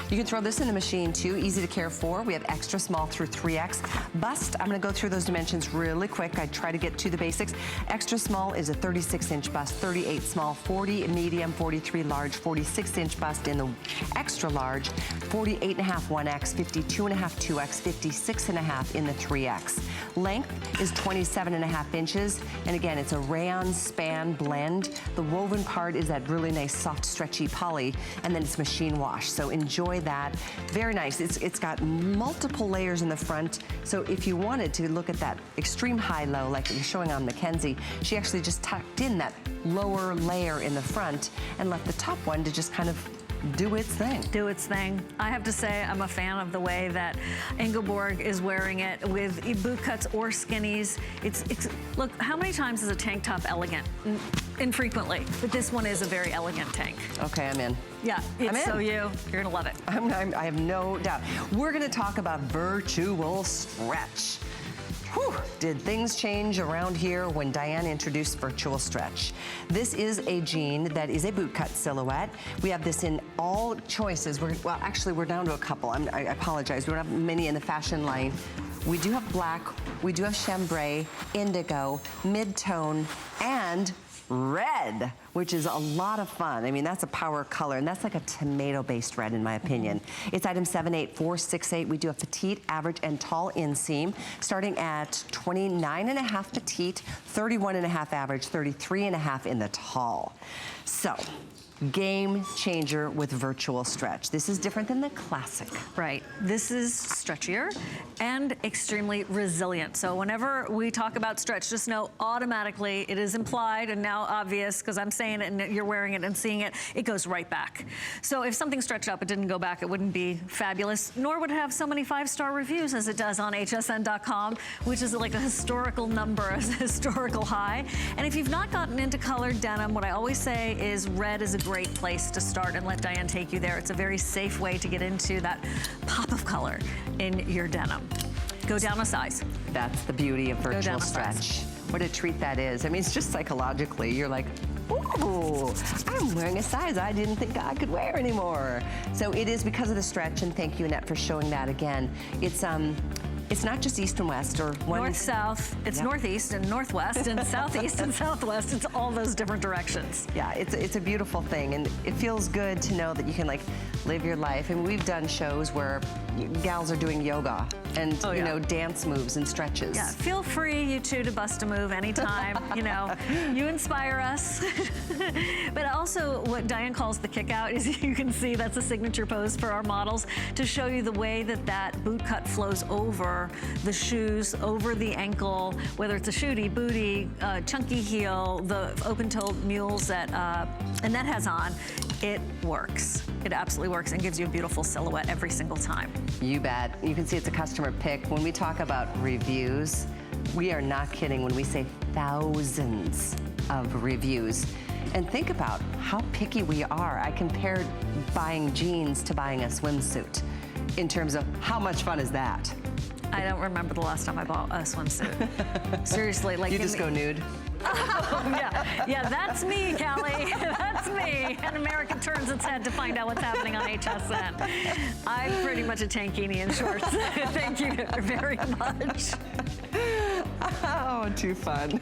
You can throw this in the machine too, easy to care for. We have extra small through 3X. Bust, I'm gonna go through those dimensions really quick. I try to get to the basics. Extra small is a 36-inch bust, 38 small, 40 medium, 43 large, 46-inch bust in the extra large, 48.5 1X, 52.5 2X, 56.5 in the 3X. Length is 27.5 inches. And again, it's a rayon span blend. The woven part is that really nice, soft, stretchy poly, and then it's machine wash. So enjoy that. Very nice. It's got multiple layers in the front. So if you wanted to look at that extreme high-low, like you're showing on Mackenzie, she actually just tucked in that lower layer in the front and left the top one to just kind of do its thing. Do its thing. I have to say, I'm a fan of the way that Ingeborg is wearing it with boot cuts or skinnies. It's look, how many times is a tank top elegant? Infrequently, but this one is a very elegant tank. Okay, I'm in. Yeah, it's so you're gonna love it. I have no doubt. We're gonna talk about virtual stretch. Whew, did things change around here when Diane introduced virtual stretch? This is a jean that is a boot cut silhouette. We have this in all choices. Well, actually, we're down to a couple. I apologize. We don't have many in the fashion line. We do have black, we do have chambray, indigo, mid-tone, and red, which is a lot of fun. I mean, that's a power color, and that's like a tomato-based red, in my opinion. It's item 78468. We do a petite, average, and tall inseam, starting at 29.5 petite, 31.5 average, 33.5 in the tall. So, game changer with virtual stretch. This is different than the classic. Right. This is stretchier and extremely resilient. So whenever we talk about stretch, just know automatically it is implied and now obvious, because I'm saying it and you're wearing it and seeing it, it goes right back. So if something stretched up, it didn't go back, it wouldn't be fabulous, nor would it have so many 5-star reviews as it does on hsn.com, which is like a historical number, a historical high. And if you've not gotten into colored denim, what I always say is red is a great place to start, and let Diane take you there. It's a very safe way to get into that pop of color in your denim. Go down a size. That's the beauty of virtual stretch. What a treat that is. I mean, it's just psychologically, you're like, ooh, I'm wearing a size I didn't think I could wear anymore. So it is because of the stretch, and thank you, Annette, for showing that again. It's not just east and west or one. North, south, it's northeast and northwest and southeast and southwest. It's all those different directions. Yeah, it's a beautiful thing, and it feels good to know that you can like live your life. And we've done shows where gals are doing yoga and you know, dance moves and stretches. Yeah, feel free, you two, to bust a move anytime. You know, you inspire us. But also what Diane calls the kick out is, you can see that's a signature pose for our models to show you the way that that boot cut flows over the shoes, over the ankle, whether it's a shooty, booty, chunky heel, the open-toed mules that Annette has on. It works. It absolutely works and gives you a beautiful silhouette every single time. You bet. You can see it's a customer pick. When we talk about reviews, we are not kidding when we say thousands of reviews. And think about how picky we are. I compared buying jeans to buying a swimsuit in terms of how much fun is that? I don't remember the last time I bought a swimsuit. Seriously, like you just go nude. yeah, that's me, Callie. That's me. And America turns its head to find out what's happening on HSN. I'm pretty much a tankini in shorts. Thank you very much. Oh, too fun.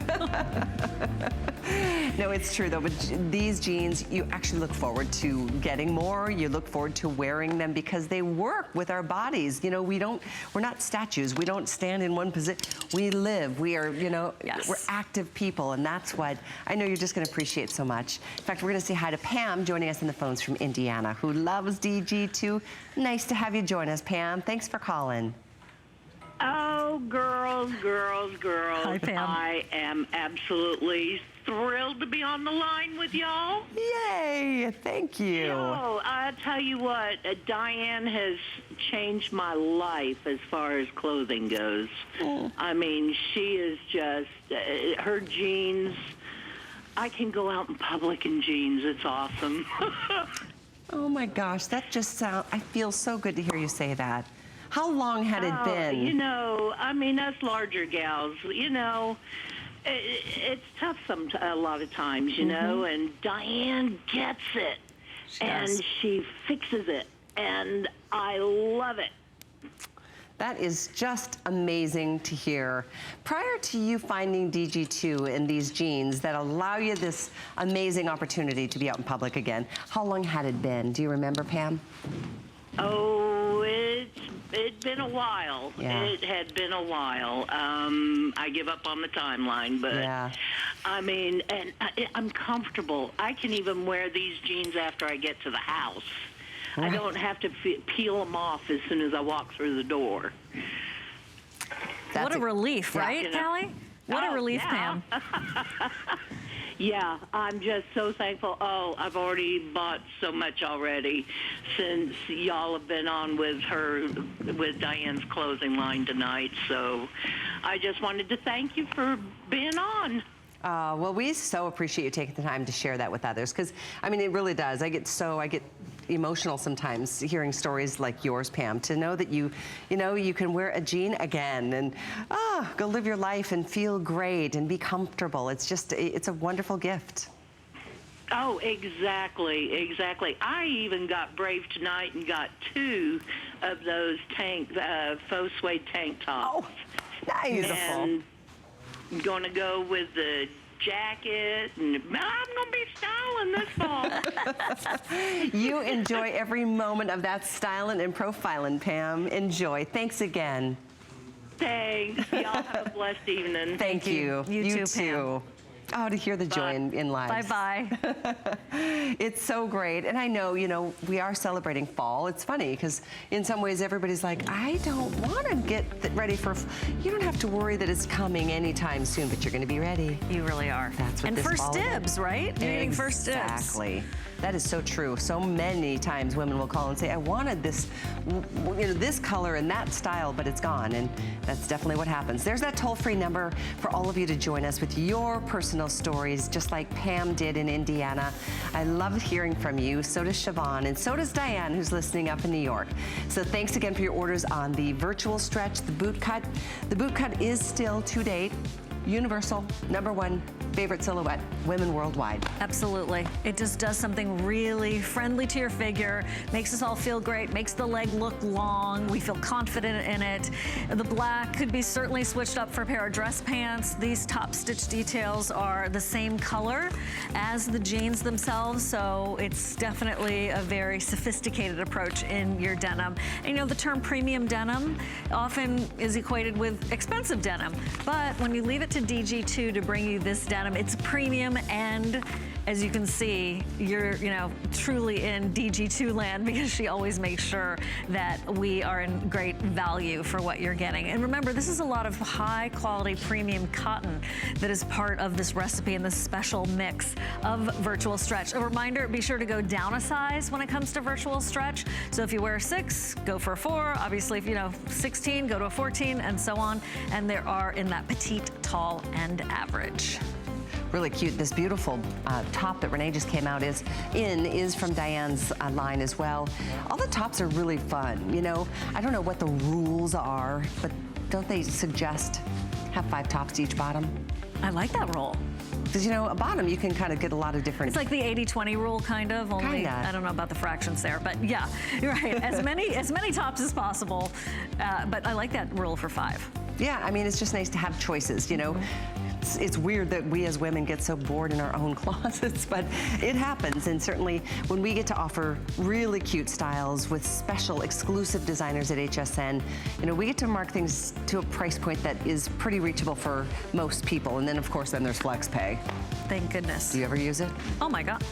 No, it's true though, but these jeans, you actually look forward to getting more. You look forward to wearing them because they work with our bodies. You know, we're not statues. We don't stand in one position. We live. We are, you know, we're active people, and that's what I know you're just going to appreciate so much. In fact, we're going to say hi to Pam joining us on the phones from Indiana, who loves DG2. Nice to have you join us, Pam. Thanks for calling. Oh, girls. Hi, Pam. I am absolutely thrilled to be on the line with y'all. Yay, thank you. Oh, I tell you what, Diane has changed my life as far as clothing goes. I mean, she is just, her jeans, I can go out in public in jeans. It's awesome. Oh my gosh, that just sounds, I feel so good to hear you say that. How long had it been? You know, I mean, us larger gals, you know, it's tough a lot of times, you know, and Diane gets it. She fixes it, and I love it. That is just amazing to hear. Prior to you finding DG2 and these jeans that allow you this amazing opportunity to be out in public again, how long had it been? Do you remember, Pam? Oh, it's it'd been a while. Yeah. It had been a while. I give up on the timeline, but Yeah. I mean, and I'm comfortable. I can even wear these jeans after I get to the house. I don't have to peel them off as soon as I walk through the door. What a relief, right, You know. Callie? What a relief, yeah. Pam. Yeah, I'm just so thankful. Oh, I've already bought so much already since y'all have been on with Diane's clothing line tonight. So I just wanted to thank you for being on. Well, we so appreciate you taking the time to share that with others, because I mean, it really does. I get emotional sometimes hearing stories like yours, Pam, to know that you can wear a jean again and go live your life and feel great and be comfortable. It's a wonderful gift. Oh, exactly. I even got brave tonight and got 2 of those faux suede tank tops. Oh, nice. Beautiful. And I'm going to go with the jacket, and I'm going to be styling this fall. You enjoy every moment of that styling and profiling, Pam. Enjoy. Thanks again. Thanks. Y'all have a blessed evening. Thank you. You too, Pam. Oh, to hear the joy in lives. Bye-bye. It's so great. And I know, we are celebrating fall. It's funny because in some ways everybody's like, I don't want to get ready for, you don't have to worry that it's coming anytime soon, but you're going to be ready. You really are. That's what and this first fall dibs, is. right? You're getting first dibs. Exactly. That is so true. So many times women will call and say, I wanted this, this color and that style, but it's gone. And that's definitely what happens. There's that toll-free number for all of you to join us with your personal stories, just like Pam did in Indiana. I love hearing from you. So does Siobhan, and so does Diane, who's listening up in New York. So thanks again for your orders on the virtual stretch, the boot cut. The boot cut is still, to date, universal #1 favorite silhouette, women worldwide. Absolutely. It just does something really friendly to your figure, makes us all feel great, makes the leg look long. We feel confident in it. The black could be certainly switched up for a pair of dress pants. These top stitch details are the same color as the jeans themselves, so it's definitely a very sophisticated approach in your denim. And the term premium denim often is equated with expensive denim, but when you leave it to DG2 to bring you this denim, it's premium, and as you can see, you're truly in DG2 land, because she always makes sure that we are in great value for what you're getting. And remember, this is a lot of high quality premium cotton that is part of this recipe and this special mix of virtual stretch. A reminder, be sure to go down a size when it comes to virtual stretch. So if you wear a 6, go for a 4. Obviously, if 16, go to a 14, and so on. And there are in that petite, tall, and average. Really cute. This beautiful top that Renee just came out is from Diane's line as well. All the tops are really fun. I don't know what the rules are, but don't they suggest have 5 tops to each bottom? I like that rule. Because, a bottom, you can kind of get a lot of different... It's like the 80-20 rule, kind of. Only, Kinda. I don't know about the fractions there, but yeah, you're right. As many tops as possible, but I like that rule for 5. Yeah, I mean, it's just nice to have choices, It's weird that we as women get so bored in our own closets, but it happens. And certainly when we get to offer really cute styles with special exclusive designers at HSN, we get to mark things to a price point that is pretty reachable for most people. And then, of course, there's flex pay. Thank goodness. Do you ever use it? Oh my God.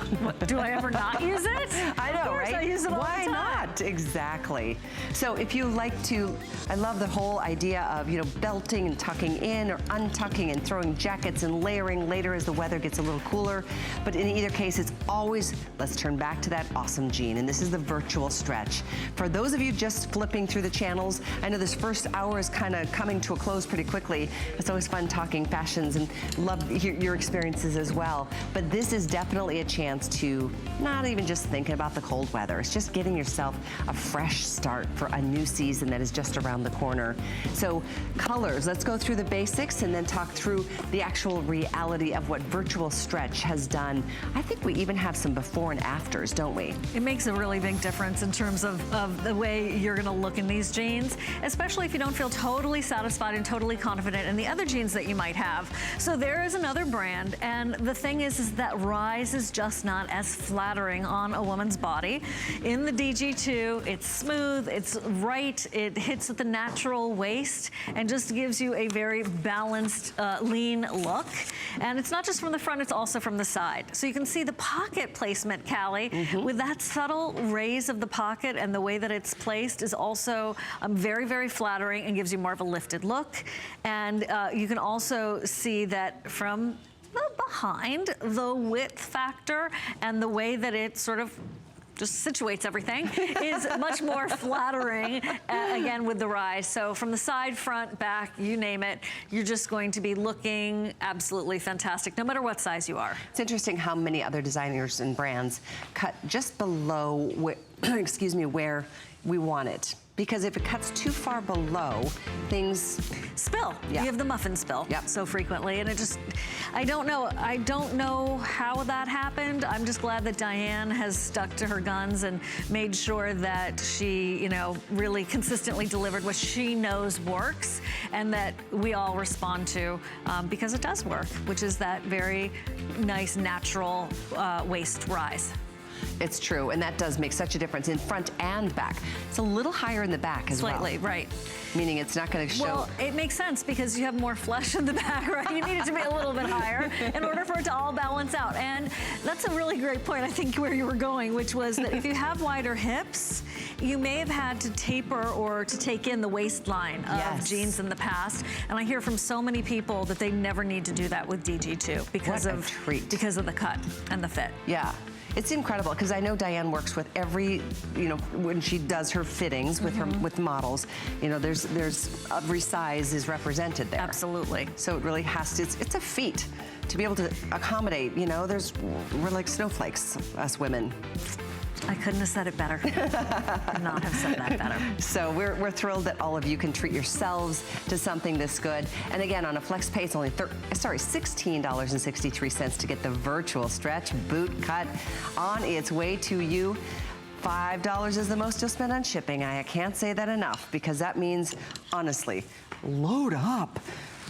Do I ever not use it? I know, right? I use it all Why the time. not? Exactly. So if you like to, I love the whole idea of, belting and tucking in or untucking and throwing jackets and layering later as the weather gets a little cooler. But in either case, it's always, let's turn back to that awesome jean. And this is the virtual stretch. For those of you just flipping through the channels, I know this first hour is kind of coming to a close pretty quickly. It's always fun talking fashions, and love your experiences as well. But this is definitely a chance to not even just thinking about the cold weather. It's just getting yourself a fresh start for a new season that is just around the corner. So colors, let's go through the basics and then talk through the actual reality of what virtual stretch has done. I think we even have some before and afters, don't we? It makes a really big difference in terms of the way you're gonna look in these jeans, especially if you don't feel totally satisfied and totally confident in the other jeans that you might have. So there is another brand, and the thing is that rise is just not as flattering on a woman's body. In the DG2, it's smooth, it's right, it hits at the natural waist and just gives you a very balanced, lean look. And it's not just from the front, it's also from the side. So you can see the pocket placement, Callie, with that subtle raise of the pocket and the way that it's placed is also very, very flattering and gives you more of a lifted look. And you can also see that from the behind, the width factor and the way that it sort of just situates everything is much more flattering, again, with the rise. So from the side, front, back, you name it, you're just going to be looking absolutely fantastic, no matter what size you are. It's interesting how many other designers and brands cut just below, excuse me, where we want it. Because if it cuts too far below, things spill. Yeah. You have the muffin spill so frequently, and it just, I don't know how that happened. I'm just glad that Diane has stuck to her guns and made sure that she, you know, really consistently delivered what she knows works, and that we all respond to because it does work, which is that very nice natural waist rise. It's true, and that does make such a difference in front and back. It's a little higher in the back as well. Slightly, right. Meaning it's not going to show. Well, it makes sense because you have more flesh in the back, right? You need it to be a little bit higher in order for it to all balance out. And that's a really great point, I think, where you were going, which was that if you have wider hips, you may have had to taper or to take in the waistline of jeans in the past. And I hear from so many people that they never need to do that with DG2 because of the cut and the fit. Yeah. It's incredible because I know Diane works with every, you know, when she does her fittings with her with models, you know, there's every size is represented there. Absolutely. So it really has to, it's a feat to be able to accommodate, you know, we're like snowflakes, us women. I couldn't have said it better. Could not have said that better. So we're thrilled that all of you can treat yourselves to something this good. And again, on a flex pay, it's only $16.63 to get the virtual stretch boot cut on its way to you. $5 is the most you'll spend on shipping. I can't say that enough because that means, honestly, load up.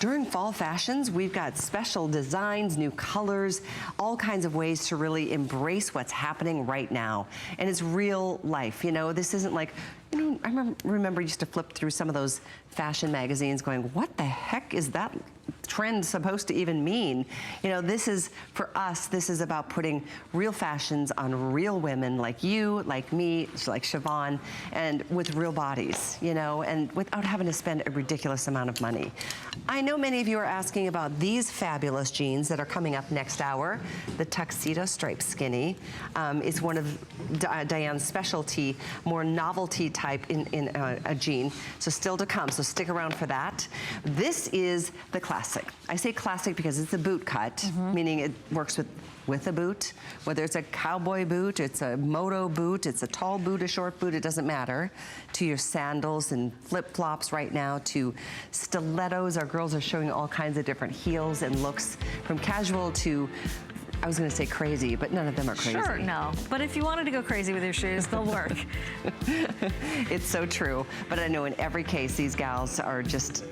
During fall fashions, we've got special designs, new colors, all kinds of ways to really embrace what's happening right now. And it's real life, you know, this isn't like, you know, I remember used to flip through some of those fashion magazines going, what the heck is that trend supposed to even mean? You know, this is, for us, this is about putting real fashions on real women like you, like me, like Siobhan, and with real bodies, you know, and without having to spend a ridiculous amount of money. I know many of you are asking about these fabulous jeans that are coming up next hour. The Tuxedo Stripe Skinny is one of Diane's specialty, more novelty type in a jean. So still to come, so stick around for that. This is the classic. I say classic because it's a boot cut, meaning it works with a boot, whether it's a cowboy boot, it's a moto boot, it's a tall boot, a short boot, it doesn't matter, to your sandals and flip-flops right now, to stilettos. Our girls are showing all kinds of different heels and looks, from casual to, I was gonna say crazy, but none of them are crazy. Sure, no. But if you wanted to go crazy with your shoes, they'll work. It's so true. But I know in every case, these gals are just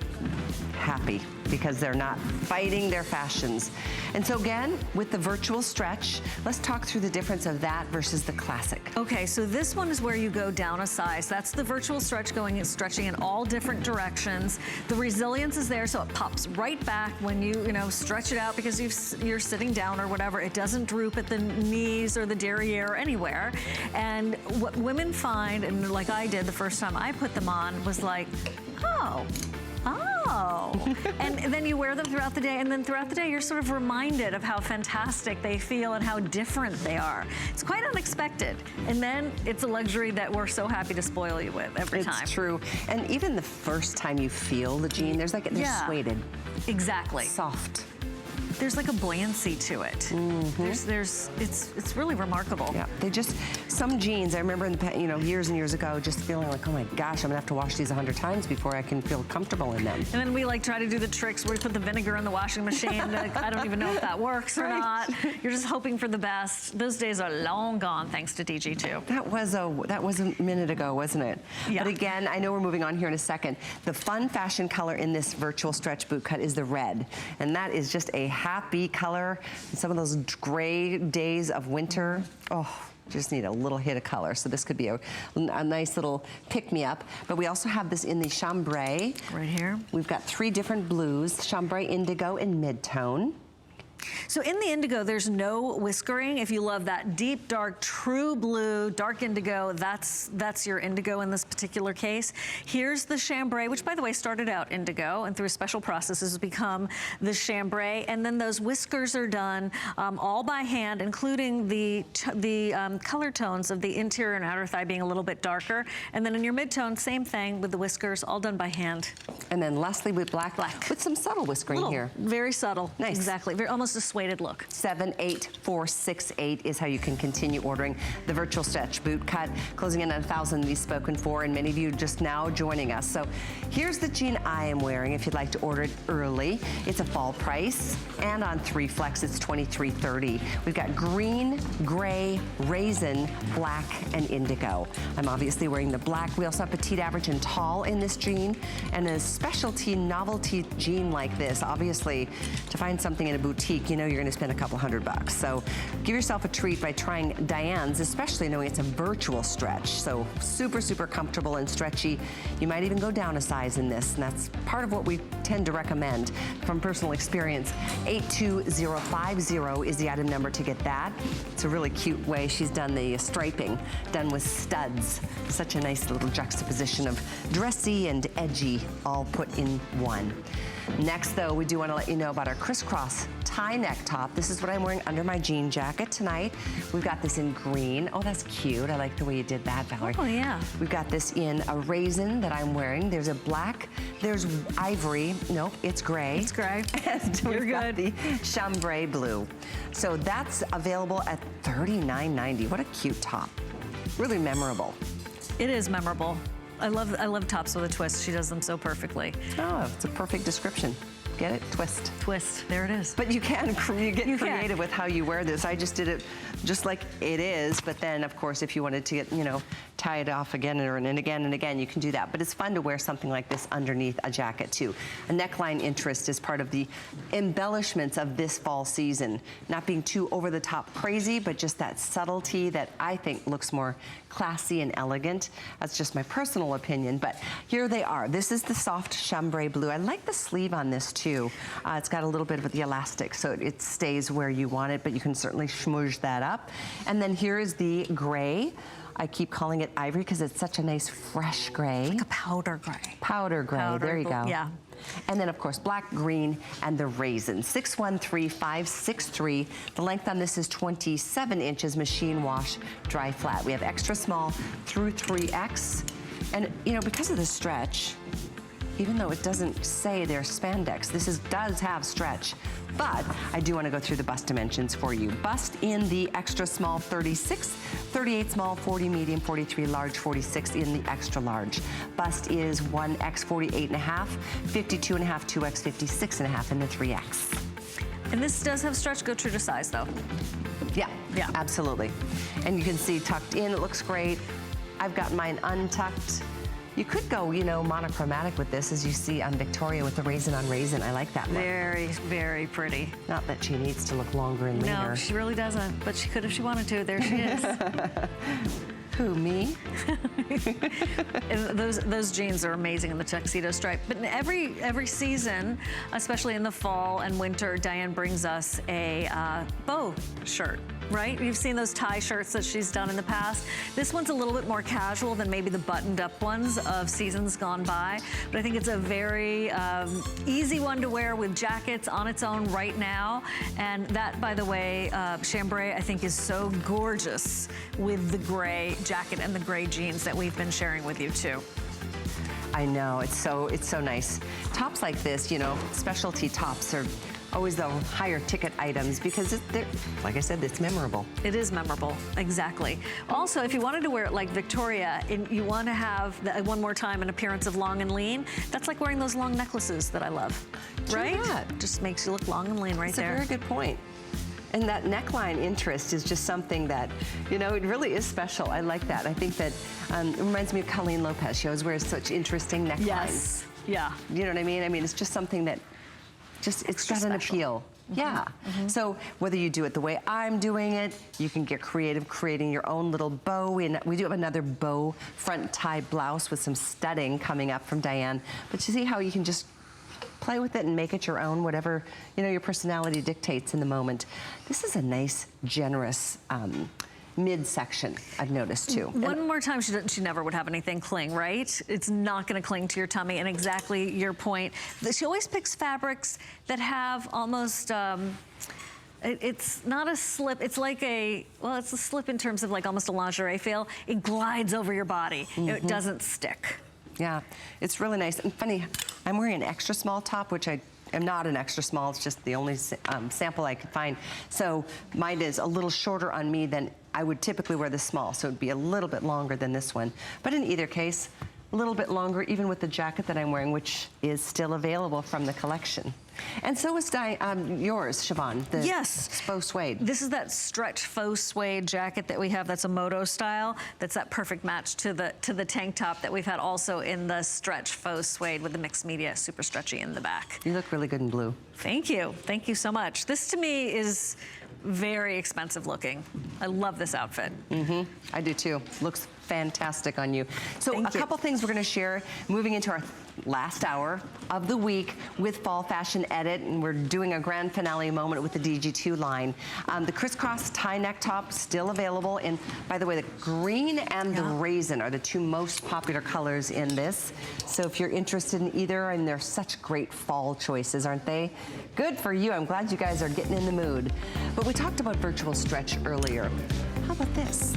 happy because they're not fighting their fashions. And so again, with the virtual stretch, let's talk through the difference of that versus the classic. Okay, so this one is where you go down a size. That's the virtual stretch going and stretching in all different directions. The resilience is there, so it pops right back when you stretch it out because you're sitting down or whatever. It doesn't droop at the knees or the derriere or anywhere. And what women find, and like I did the first time I put them on, was like, oh. And then you wear them throughout the day, and then throughout the day you're sort of reminded of how fantastic they feel and how different they are. It's quite unexpected. And then it's a luxury that we're so happy to spoil you with every time. It's true. And even the first time you feel the jean, they're suede. Exactly. Soft. There's like a buoyancy to it. It's really remarkable. Yeah, some jeans, I remember in the, years and years ago, just feeling like, oh my gosh, I'm gonna have to wash these 100 times before I can feel comfortable in them. And then we try to do the tricks where we put the vinegar in the washing machine. I don't even know if that works or not. You're just hoping for the best. Those days are long gone thanks to DG2. That was a minute ago, wasn't it? Yeah. But again, I know we're moving on here in a second. The fun fashion color in this virtual stretch boot cut is the red. And that is just a happy color. Some of those gray days of winter. Oh, just need a little hit of color. So this could be a nice little pick-me-up. But we also have this in the chambray. Right here. We've got 3 different blues, chambray, indigo, and mid-tone. So in the indigo, there's no whiskering. If you love that deep, dark, true blue, dark indigo, that's your indigo in this particular case. Here's the chambray, which by the way started out indigo and through a special process has become the chambray. And then those whiskers are done all by hand, including the color tones of the interior and outer thigh being a little bit darker. And then in your mid-tone, same thing with the whiskers, all done by hand. And then lastly with black with some subtle whiskering here. Very subtle. Nice. Exactly. Almost a suede look. 78468 is how you can continue ordering the virtual stretch boot cut, closing in on 1,000 we've spoken for, and many of you just now joining us. So here's the jean I am wearing if you'd like to order it early. It's a fall price, and on 3 flex it's $23.30. We've got green, gray, raisin, black, and indigo. I'm obviously wearing the black. We also have petite, average, and tall in this jean, and a specialty novelty jean like this. Obviously, to find something in a boutique, you know you're gonna spend a couple $100. So give yourself a treat by trying Diane's, especially knowing it's a virtual stretch. So super, super comfortable and stretchy. You might even go down a size in this, and that's part of what we tend to recommend from personal experience. 82050 is the item number to get that. It's a really cute way she's done the striping, done with studs. Such a nice little juxtaposition of dressy and edgy, all put in one. Next, though, we do want to let you know about our crisscross tie neck top. This is what I'm wearing under my jean jacket tonight. We've got this in green. Oh, that's cute. I like the way you did that, Valerie. Oh, yeah. We've got this in a raisin that I'm wearing. There's a black, there's ivory. Nope, it's gray. It's gray. And we've got the chambray blue. So that's available at $39.90. What a cute top. Really memorable. It is memorable. I love tops with a twist. She does them so perfectly. Oh, it's a perfect description. Get it? Twist. Twist. There it is. But you get creative with how you wear this. I just did it just like it is, but then of course if you wanted to get, you know, tie it off again and again and again, you can do that. But it's fun to wear something like this underneath a jacket too. A neckline interest is part of the embellishments of this fall season. Not being too over the top crazy, but just that subtlety that I think looks more classy and elegant. That's just my personal opinion, but here they are. This is the soft chambray blue. I like the sleeve on this too. It's got a little bit of the elastic, so it stays where you want it, but you can certainly schmooze that up. And then here is the gray. I keep calling it ivory because it's such a nice fresh gray. Like a powder gray. Powder gray, there you go. Yeah. And then of course, black, green, and the raisin. 613563. The length on this is 27 inches, machine wash, dry flat. We have extra small through 3X. And you know, because of the stretch, even though it doesn't say there's spandex, does have stretch. But I do want to go through the bust dimensions for you. Bust in the extra small 36, 38 small, 40 medium, 43 large, 46 in the extra large. Bust is 1X 48.5, 52.5, 2X 56.5 in the 3X. And this does have stretch. Go true to size though. Yeah, yeah, absolutely. And you can see tucked in, it looks great. I've got mine untucked. You could go, you know, monochromatic with this, as you see on Victoria with the raisin on raisin. I like that look. Very, very pretty. Not that she needs to look longer and leaner. No, she really doesn't, but she could if she wanted to. There she is. Who, me? And those jeans are amazing in the tuxedo stripe. But in every season, especially in the fall and winter, Diane brings us a bow shirt. Right? You've seen those tie shirts that she's done in the past. This one's a little bit more casual than maybe the buttoned up ones of seasons gone by. But I think it's a very easy one to wear with jackets on its own right now. And that, by the way, chambray, I think is so gorgeous with the gray jacket and the gray jeans that we've been sharing with you too. I know, it's so nice. Tops like this, you know, specialty tops are always the higher ticket items because like I said, it's memorable. It is memorable, exactly. Also, if you wanted to wear it like Victoria, and you want to have, one more time, an appearance of long and lean, that's like wearing those long necklaces that I love, right? Just makes you look long and lean right there. That's a very good point. And that neckline interest is just something that, you know, it really is special. I like that. I think that it reminds me of Colleen Lopez. She always wears such interesting necklines. Yes, yeah. You know what I mean? I mean, it's just something that it's got an appeal. Yeah. So whether you do it the way I'm doing it, you can get creative creating your own little bow. And we do have another bow front tie blouse with some studding coming up from Diane. But you see how you can just play with it and make it your own, whatever, you know, your personality dictates in the moment. This is a nice, generous midsection, I've noticed too. One more time, she never would have anything cling, right? It's not gonna cling to your tummy, and exactly your point. She always picks fabrics that have almost, it's not a slip, it's like well, it's a slip in terms of like almost a lingerie feel. It glides over your body. It doesn't stick. Yeah, it's really nice. And funny, I'm wearing an extra small top, which I am not an extra small. It's just the only sample I could find. So mine is a little shorter on me than I would typically wear this small. So it'd be a little bit longer than this one. But in either case, a little bit longer, even with the jacket that I'm wearing, which is still available from the collection. And so is yours, Siobhan, the faux suede. This is that stretch faux suede jacket that we have that's a moto style. That's that perfect match to the tank top that we've had also in the stretch faux suede with the mixed media, super stretchy in the back. You look really good in blue. Thank you. Thank you so much. This to me is very expensive looking. I love this outfit. I do too. Looks fantastic on you. So a couple things we're going to share moving into our last hour of the week with Fall Fashion Edit, and we're doing a grand finale moment with the DG2 line. The crisscross tie neck top still available, and by the way, the green and the raisin are the two most popular colors in this. So if you're interested in either, and they're such great fall choices, aren't they? Good for you. I'm glad you guys are getting in the mood. But we talked about virtual stretch earlier. How about this?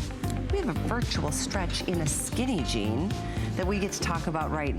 We have a virtual stretch in a skinny jean that we get to talk about right now.